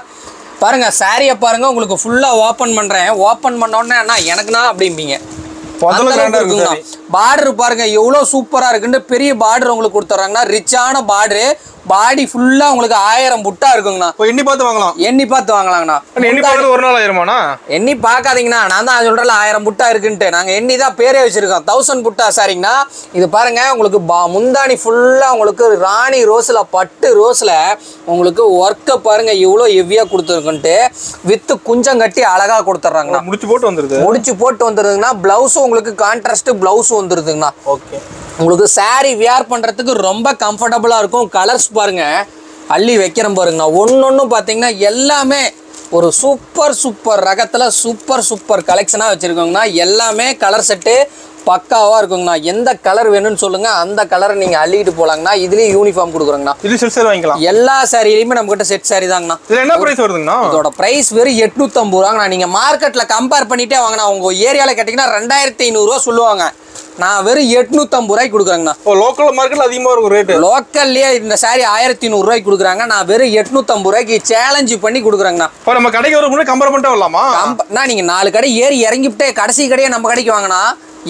பாருங்க சாரியை பாருங்க, உங்களுக்கு ஃபுல்லா ஓபன் பண்றேன். ஓபன் பண்ண உடனே எனக்குண்ணா அப்படிம்பீங்க. பார்டர் பாருங்க எவ்வளவு சூப்பரா இருக்குன்னு, பெரிய பார்டர் உங்களுக்கு கொடுத்துறாங்கன்னா, ரிச்சான பார்டர். பாடி ஃபுல்லா உங்களுக்கு 1000 புட்டா இருக்குங்கண்ணா. எண்ணி பார்த்து வாங்கலாம். எண்ணி பார்த்து வாங்கலாங்கண்ணா. எண்ணி பார்த்து ஒரு நாள் ஆயிருமாண்ணா? எண்ணி பார்க்காதீங்கண்ணா, நான் தான் சொல்றேன் 1000 புட்டா இருக்குன்ட்டு. நாங்க எண்ணி தான் பேரே வச்சிருக்கோம். 1000 புட்டா சாரிங்கண்ணா. இது பாருங்க உங்களுக்கு முந்தானி ஃபுல்லா உங்களுக்கு ராணி ரோஸ்ல, பட்டு ரோஸ்ல உங்களுக்கு ஒர்க்கை பாருங்க எவ்வளோ ஹெவியா கொடுத்துருக்குன்ட்டு. வித்து குஞ்சம் கட்டி அழகா கொடுத்துட்றாங்கண்ணா. முடிச்சு போட்டு வந்துருது. முடிச்சு போட்டு வந்துருதுங்கண்ணா. பிளவுஸும் உங்களுக்கு கான்ட்ராஸ்ட் பிளவுஸும் வந்துருதுங்கண்ணா. ஓகே. உங்களுக்கு சாரி வியர் பண்றதுக்கு ரொம்ப கம்ஃபர்டபுளா இருக்கும். கலர்ஸ் பாருங்க அள்ளி வைக்கிறேன் பாருங்கண்ணா. ஒன்னொன்னு பாத்தீங்கன்னா எல்லாமே ஒரு சூப்பர் ரகத்துல சூப்பர் கலெக்ஷனா வச்சிருக்கோங்கண்ணா. எல்லாமே கலர் செட்டு பக்காவா இருக்குங்கண்ணா. எந்த கலர் வேணும்னு சொல்லுங்க, அந்த கலரை நீங்க அள்ளிட்டு போலாங்கண்ணா. இதுலயும் யூனிஃபார்ம் கொடுக்குறோங்கண்ணா. இது செட் சாரி வாங்கிக்கலாம். எல்லா சாரியிலுமே நம்ம கிட்ட செட் சாரி தாங்கண்ணா. இது என்ன பிரைஸ் வருதுங்கண்ணா? இதோட பிரைஸ் வெறும் 850 ரூபாங்கண்ணா. நீங்க மார்க்கெட்ல கம்பேர் பண்ணிட்டே வாங்கண்ணா. உங்க ஏரியால கேட்டீங்கன்னா 2500 ரூபா சொல்லுவாங்க. நான் வெறும் 850 ரூபாய்க்கு கொடுக்குறேங்கண்ணா. லோக்கல் மார்க்கெட்ல அதிகமா இருக்கும் ரேட். லோக்கல்லயே இந்த சாரி 1100 ரூபாய்க்கு கொடுக்குறாங்க. நான் வெறும் 850 ரூபாய்க்கு சேலஞ்ச் பண்ணி கொடுக்குறேங்கண்ணா. நம்ம கடைக்கு வர முன்னாடி கம்பேர் பண்ணிட்டு வரலாமா? நீங்க 4 கடை ஏறி இறங்கிவிட்டு கடைசி கடையை நம்ம கடைக்கு வாங்கினா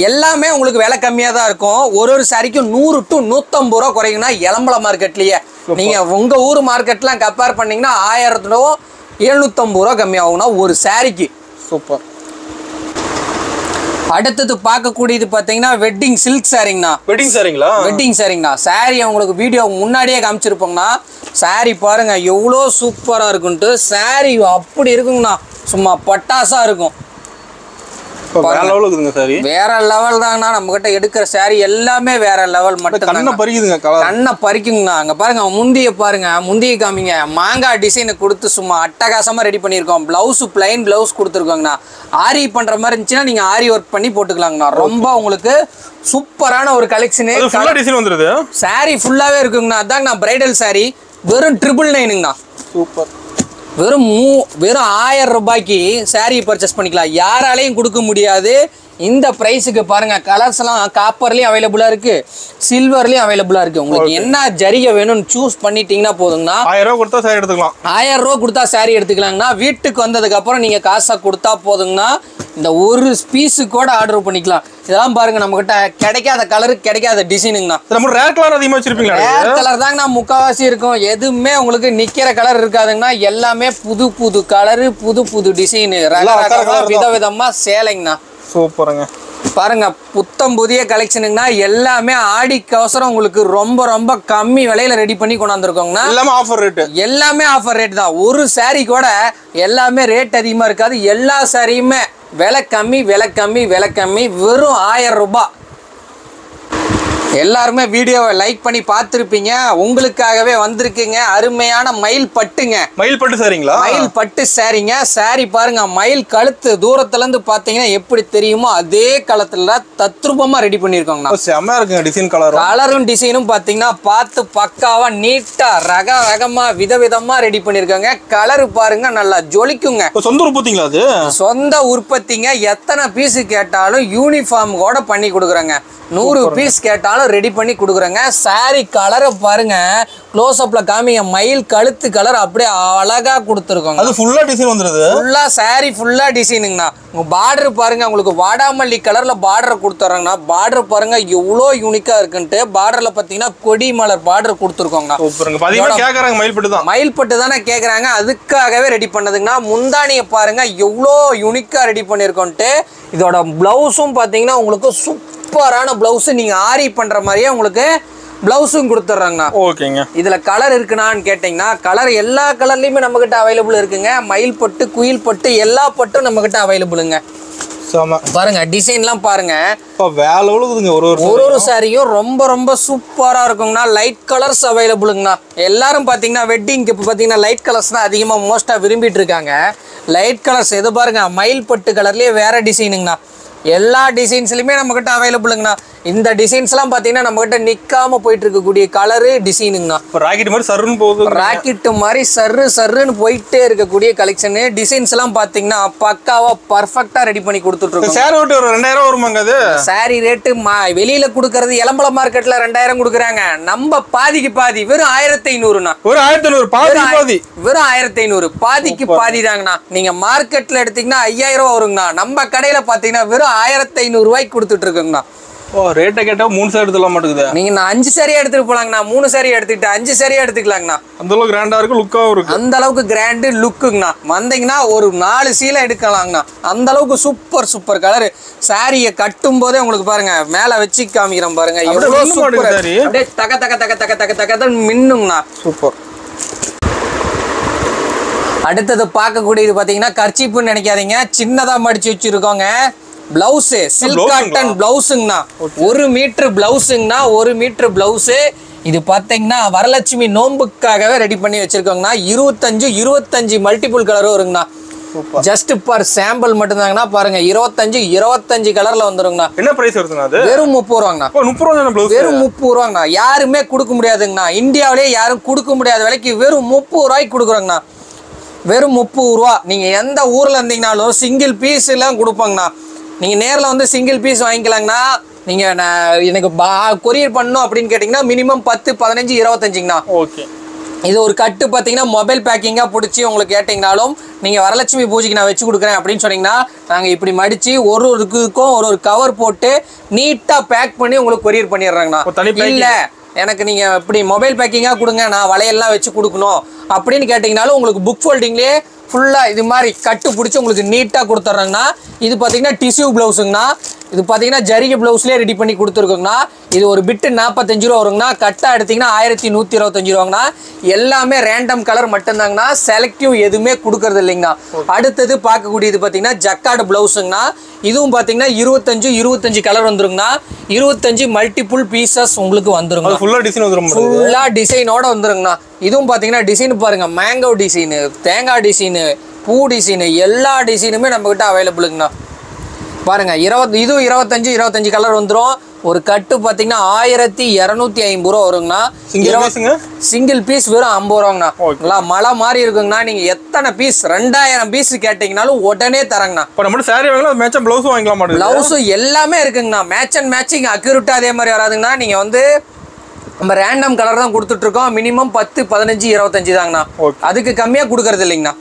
எல்லாமே உங்களுக்கு விலை கம்மியா தான் இருக்கும். ஒரு சாரிக்கும் 100 to 150 ரூபா குறையுங்கண்ணா. இளம்பல மார்க்கெட்லயே நீங்க உங்க ஊர் மார்க்கெட்லாம் கம்பேர் பண்ணீங்கன்னா 1750 ரூபா கம்மியாகும்னா ஒரு சாரிக்கு. சூப்பர். அடுத்தது பார்க்கக்கூடியது பாத்தீங்கன்னா வெட்டிங் சில்க் சாரிங்கண்ணா. வெட்டிங் சாரிங்களா? வெட்டிங் சாரிங்கண்ணா. சாரி உங்களுக்கு வீடியோ முன்னாடியே காமிச்சிருப்போங்கண்ணா. சாரி பாருங்க எவ்வளோ சூப்பரா இருக்குன்ட்டு. சாரி அப்படி இருக்குங்கண்ணா, சும்மா பட்டாசா இருக்கும். வேற லெவல் இருக்குங்க சாரி. வேற லெவல் தாங்கண்ணா. நம்ம கிட்ட எடுக்கிற சாரி எல்லாமே வேற லெவல். மட்டும் கண்ணை பறிக்குதுங்க. கண்ணை பறிக்குங்கண்ணா. அங்க பாருங்க முந்திய பாருங்க, முந்திய காமிங்க. மாங்காய் டிசைனை கொடுத்து சும்மா அட்டகாசமா ரெடி பண்ணியிருக்கோம். பிளவுஸ் பிளைன் பிளவுஸ் கொடுத்துருக்கோங்கண்ணா. ஆரி பண்ற மாதிரி இருந்துச்சுன்னா நீங்க ஆரி ஒர்க் பண்ணி போட்டுக்கலாங்கண்ணா. ரொம்ப உங்களுக்கு சூப்பரான ஒரு கலெக்ஷனு. டிசைன் வந்துருது. சாரி ஃபுல்லாவே இருக்குங்கண்ணா. அதாங்கண்ணா பிரைடல் சாரி வெறும் 999ங்கண்ணா. சூப்பர். வெறும் 1000 ரூபாய்க்கு சாரி பர்ச்சேஸ் பண்ணிக்கலாம். யாராலையும் கொடுக்க முடியாது இந்த பிரைஸுக்கு. பாருங்க கலர்ஸ் எல்லாம் காப்பர்லயும் அவைலபிளா இருக்கு, சில்வர்லயும் அவைலபிளா இருக்கு. உங்களுக்கு என்ன ஜரிகை வேணும்னு சூஸ் பண்ணிட்டீங்கன்னா போதுங்கண்ணா. 1000 ரூபா கொடுத்தா சாரி எடுத்துக்கலாம். 1000 ரூபா கொடுத்தா சாரி எடுத்துக்கலாங்கண்ணா. வீட்டுக்கு வந்ததுக்கு அப்புறம் நீங்க காசை கொடுத்தா போதுங்கண்ணா. இந்த ஒரு பீஸு கூட ஆர்டர் பண்ணிக்கலாம். இதெல்லாம் பாருங்க நம்ம கிட்ட கிடைக்காத கலரு, கிடைக்காத டிசைனுங்கண்ணா. நம்ம ரேர் கலர் அதிகமா வச்சிருப்பீங்களா? ரேர் கலர் தாங்கண்ணா முக்காவாசி இருக்கும். எதுவுமே உங்களுக்கு நிக்கிற கலர் இருக்காதுங்கண்ணா. எல்லாமே புது கலரு, புது டிசைனு, விதவிதமா சேலைங்கண்ணா. சூப்பருங்க. பாருங்க புத்தம் புதிய கலெக்ஷனுங்கண்ணா. எல்லாமே ஆடிக்கு அவசரம் உங்களுக்கு ரொம்ப கம்மி விலையில ரெடி பண்ணி கொண்டாந்துருக்கோங்கண்ணா. எல்லாமே ஆஃபர் ரேட். எல்லாமே ஆஃபர் ரேட் தான். ஒரு சாரி கூட எல்லாமே ரேட் அதிகமா இருக்காது. எல்லா சாரியுமே விலை கம்மி வெறும் 1000 ரூபாய். எல்லாருமே வீடியோவை லைக் பண்ணி பார்த்துருப்பீங்க. உங்களுக்காகவே வந்திருக்குங்க அருமையான மயில் பட்டுங்க. மயில் பட்டு சாரிங்களா? மயில் பட்டு சாரிங்க. சாரி பாருங்க மயில் கழுத்து தூரத்துல இருந்து பாத்தீங்கன்னா எப்படி தெரியுமோ அதே கலத்துல தத்ரூபமா ரெடி பண்ணிருக்கோங்க. செம்ம இருக்குங்க டிசைன். கலரும் டிசைனும் பாத்தீங்கன்னா பார்த்து பக்காவா நீட்டா ரகமா விதவிதமா ரெடி பண்ணிருக்காங்க. கலர் பாருங்க நல்லா ஜொலிக்குங்க. சொந்த உற்பத்திங்களா? அது சொந்த உற்பத்திங்க. எத்தனை பீஸ் கேட்டாலும் யூனிஃபார்ம் கூட பண்ணி கொடுக்குறாங்க. 100 பீஸ் கேட்டாலும் ரெடி பண்ணி கொடுக்குறேங்க. சாரி கலரை பாருங்க, க்ளோஸ் அப்ல காமிங்க. மயில் கழுத்து கலர் அப்படியே அழகா கொடுத்துருக்கோங்க. அது ஃபுல்லா டிசைன் வந்துருது. ஃபுல்லா சாரி ஃபுல்லா டிசைனுங்கண்ணா. உங்க பார்டர் பாருங்க, உங்களுக்கு வாடாமல்லி கலர்ல பார்டர் கொடுத்துறாங்கண்ணா. பார்டர் பாருங்க எவ்வளோ யூனிக்கா இருக்குன்ட்டு. பார்டர்ல பாத்தீங்கன்னா கொடி மலர் பார்டர் கொடுத்துருக்கோங்கண்ணா. மயில் பட்டு தானே கேக்குறாங்க, அதுக்காகவே ரெடி பண்ணதுங்கண்ணா. முந்தானியை பாருங்க எவ்வளோ யூனிக்கா ரெடி பண்ணிருக்கோன்ட்டு. இதோட பிளவுஸும் பாத்தீங்கன்னா உங்களுக்கு சூப்பரான பிளவுஸ். நீங்க ஆரி பண்ற மாதிரியே உங்களுக்கு பிளவுஸும் கொடுத்துட்றாங்கண்ணா. ஓகேங்க. இதுல கலர் இருக்குனான்னு கேட்டீங்கன்னா கலர் எல்லா கலர்லயுமே நம்ம கிட்ட அவைலபிள் இருக்குங்க. மயில் பட்டு, குயில் பட்டு, எல்லா பட்டும் நம்ம கிட்ட அவைலபிளுங்க. பாருங்க டிசைன்லாம் பாருங்க வேலை உழுகுதுங்க. ஒரு சாரியும் ரொம்ப சூப்பரா இருக்குங்கண்ணா. லைட் கலர்ஸ் அவைலபிளுங்கண்ணா. எல்லாரும் பாத்தீங்கன்னா வெட்டிங்க்கு இப்போ பாத்தீங்கன்னா லைட் கலர்ஸ் தான் அதிகமா மோஸ்டா விரும்பிட்டு இருக்காங்க. லைட் கலர்ஸ் எது பாருங்க மயில் பட்டு கலர்லயே வேற டிசைனுங்கண்ணா. எல்லா டிசைன்ஸ்லயுமே நம்ம கிட்ட அவைலபிளுங்கண்ணா. இந்த டிசைன்ஸ்லாம் பார்த்தீங்கன்னா நம்ம கிட்ட நிற்காம போயிட்டு இருக்கக்கூடிய கலரு டிசைனுங்கண்ணா. இப்போ ராக்கெட் மாதிரி சருன்னு போகுது. ராக்கெட்டு மாதிரி சர்ருன்னு போயிட்டே இருக்கக்கூடிய கலெக்ஷனு. டிசைன்ஸ்லாம் பார்த்தீங்கன்னா பக்காவாக பர்ஃபெக்டாக ரெடி பண்ணி கொடுத்துட்ருக்கோம். சேர் ரேட்டு ஒரு 2000 வருமாங்க அது? சாரி ரேட்டு வெளியில கொடுக்கறது எலம்பல மார்க்கெட்ல 2000 கொடுக்குறாங்க. நம்ம பாதிக்கு பாதி வெறும் 1500ண்ணா. ஒரு 1500 பாதி வெறும் 1500 பாதிக்கு பாதி தாங்கண்ணா. நீங்க மார்க்கெட்ல எடுத்தீங்கன்னா 5000 ரூபா வருங்கண்ணா. நம்ம கடையில பாத்தீங்கன்னா வெறும் 1500 ரூபாய்க்கு கொடுத்துட்டு இருக்கோங்கண்ணா. ஓ ரேட்டை கேட்டா 3 சாரி எடுத்துலாம் மாட்டேங்குது. நீங்க 5 சாரியா எடுத்துட்டு போலாங்கண்ணா. 3 சாரி எடுத்துக்கிட்டு 5 சாரியா எடுத்துக்கலாங்கண்ணா. அந்த அளவுக்கு கிராண்டா இருக்கு, லுக்காவும் இருக்கு. அந்த அளவுக்கு கிராண்டு லுக்குங்கண்ணா. வந்தீங்கன்னா ஒரு 4 சீலை எடுக்கலாங்கண்ணா. அந்த அளவுக்கு சூப்பர் கலரு. சாரியை கட்டும் போதே உங்களுக்கு பாருங்க மேல வச்சு காமிக்கிறோம் பாருங்க. எவ்வளவு சூப்பர். அப்படியே தக தக தக தக தக தக மின்னுங்கண்ணா. சூப்பர். அடுத்தது பார்க்கக்கூடியது பாத்தீங்கன்னா கர்ச்சீப்புன்னு நினைக்காதீங்க, சின்னதா மடிச்சு வச்சிருக்கோங்க. பிளவுஸ் சில்க் காட்டன் பிளவுஸுங்கண்ணா. 1 மீட்டர் பிளவுஸுங்கண்ணா. 1 மீட்டர் பிளவுஸு. இது பார்த்தீங்கன்னா வரலட்சுமி நோம்புக்காகவே ரெடி பண்ணி வச்சிருக்கோங்கண்ணா. 25 மல்டிபிள் கலரும் வருங்கண்ணா. ஜஸ்ட் பர் சாம்பிள் மட்டும்தாங்கண்ணா. பாருங்க 25 கலர்ல வந்துருங்கண்ணா. என்ன பிரைஸ் வருதுங்க அது? வெறும் 30 ரூபாங்கண்ணா. 30 ரூபா. வெறும் 30 ரூபாங்கண்ணா. யாருமே கொடுக்க முடியாதுங்கண்ணா. இந்தியாவிலேயே யாரும் கொடுக்க முடியாத விலைக்கு வெறும் 30 ரூபாய்க்கு கொடுக்குறோங்கண்ணா. வெறும் 30 ரூபா. நீங்க எந்த ஊர்ல இருந்தீங்கனாலும் சிங்கிள் பீஸ் எல்லாம் கொடுப்பாங்கண்ணா. நீங்க நேரில் வந்து சிங்கிள் பீஸ் வாங்கிக்கலாங்கண்ணா. நீங்க எனக்கு கொரியர் பண்ணணும் அப்படின்னு கேட்டீங்கன்னா மினிமம் 10, 15, 25ங்கண்ணா. ஓகே. இது ஒரு கட்டு பார்த்தீங்கன்னா மொபைல் பேக்கிங்காக பிடிச்சி உங்களுக்கு கேட்டிங்கனாலும் நீங்கள் வரலட்சுமி பூஜைக்கு நான் வச்சு கொடுக்குறேன் அப்படின்னு சொன்னீங்கன்னா நாங்கள் இப்படி மடித்து ஒரு இதுக்கும் ஒரு கவர் போட்டு நீட்டாக பேக் பண்ணி உங்களுக்கு கொரியர் பண்ணிடுறாங்கண்ணா. இல்லை எனக்கு நீங்கள் இப்படி மொபைல் பேக்கிங்காக கொடுங்க, நான் வளையல்லாம் வச்சு கொடுக்கணும் அப்படின்னு கேட்டிங்கனாலும் உங்களுக்கு புக் ஃபோல்டிங்லேயே ஃபுல்லாக இது மாதிரி கட்டு பிடிச்சி உங்களுக்கு நீட்டாக கொடுத்துட்றாங்கண்ணா. இது பார்த்தீங்கன்னா டிஷ்யூ ப்ளவுஸுங்கண்ணா. இது பார்த்தீங்கன்னா ஜரிகை ப்ளவுஸ்லேயே ரெடி பண்ணி கொடுத்துருக்கோங்கண்ணா. இது ஒரு பிட்டு 45 ரூபா வருங்கண்ணா. கட்டாக எடுத்திங்கன்னா 1125 ரூபாங்கண்ணா. எல்லாமே ரேண்டம் கலர் மட்டும்தாங்கண்ணா. செலக்டிவ் எதுவுமே கொடுக்கறது இல்லைங்கண்ணா. அடுத்தது பார்க்கக்கூடியது பார்த்தீங்கன்னா ஜக்கார்டு ப்ளவுஸுங்கண்ணா. இதுவும் பார்த்தீங்கன்னா 25 கலர் வந்துருங்கண்ணா. 25 மல்டிபிள் பீசஸ் உங்களுக்கு வந்துருங்க. ஃபுல்லாக டிசைனோட வந்துருங்கண்ணா. இதுவும் பார்த்தீங்கன்னா டிசைன் பாருங்க, மேங்கோ டிசைனு, தேங்காய் டிசைனு, பூ டிசைனு, எல்லா டிசைனுமே நம்மகிட்ட அவைலபிளுங்கண்ணா. பாருங்க 25 கலர் வந்துடும். ஒரு கட்டு பார்த்தீங்கன்னா 1250 ரூபா வருங்கண்ணா. சிங்கிள் பீஸ் வெறும் 50 ரூபாங்கண்ணா. மழை மாதிரி இருக்குங்கண்ணா. நீங்க எத்தனை பீஸ் 2000 பீஸ் கேட்டீங்கன்னாலும் உடனே தரங்கண்ணா. பிளவுஸும் எல்லாமே இருக்குங்கண்ணா. மேட்ச் அண்ட் மேட்சிங் அக்யூரேட்டா அதே மாதிரி வராதுங்கண்ணா. நீங்க வந்து நம்ம ரேண்டம் கலர் தான் கொடுத்துட்டு இருக்கோம். மினிமம் 10, 15, 25 தாங்கண்ணா. அதுக்கு கம்மியாக கொடுக்கறது இல்லைங்கண்ணா.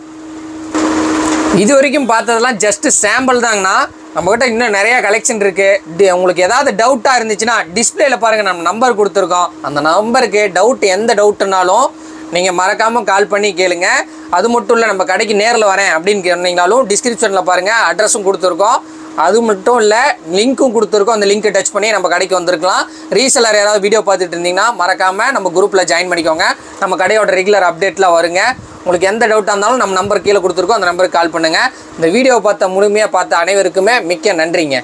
இது வரைக்கும் பார்த்ததெல்லாம் ஜஸ்ட் சாம்பிள் தாங்கண்ணா. நம்மகிட்ட இன்னும் நிறைய கலெக்ஷன் இருக்கு. உங்களுக்கு ஏதாவது டவுட்டாக இருந்துச்சுன்னா டிஸ்பிளேல பாருங்க, நம்ம நம்பர் கொடுத்துருக்கோம். அந்த நம்பருக்கு டவுட் எந்த டவுட்னாலும் நீங்கள் மறக்காமல் கால் பண்ணி கேளுங்க. அது மட்டும் இல்லை, நம்ம கடைக்கு நேரில் வரேன் அப்படின்னு சொன்னீங்கனாலும் டிஸ்கிரிப்ஷனில் பாருங்கள், அட்ரஸும் கொடுத்துருக்கோம். அது மட்டும் இல்லை, லிங்க்கும் கொடுத்துருக்கோம். அந்த லிங்க்கை டச் பண்ணி நம்ம கடைக்கு வந்திருக்கலாம். ரீசெலர் யாராவது வீடியோ பார்த்துட்டு இருந்தீங்கன்னா மறக்காமல் நம்ம குரூப்பில் ஜாயின் பண்ணிக்கோங்க. நம்ம கடையோட ரெகுலர் அப்டேட்லாம் வருங்க. உங்களுக்கு எந்த டவுட்டாக இருந்தாலும் நம்ம நம்பர் கீழே கொடுத்துருக்கோம். அந்த நம்பருக்கு கால் பண்ணுங்கள். இந்த வீடியோவை முழுமையாக பார்த்த அனைவருக்குமே மிக்க நன்றிங்க.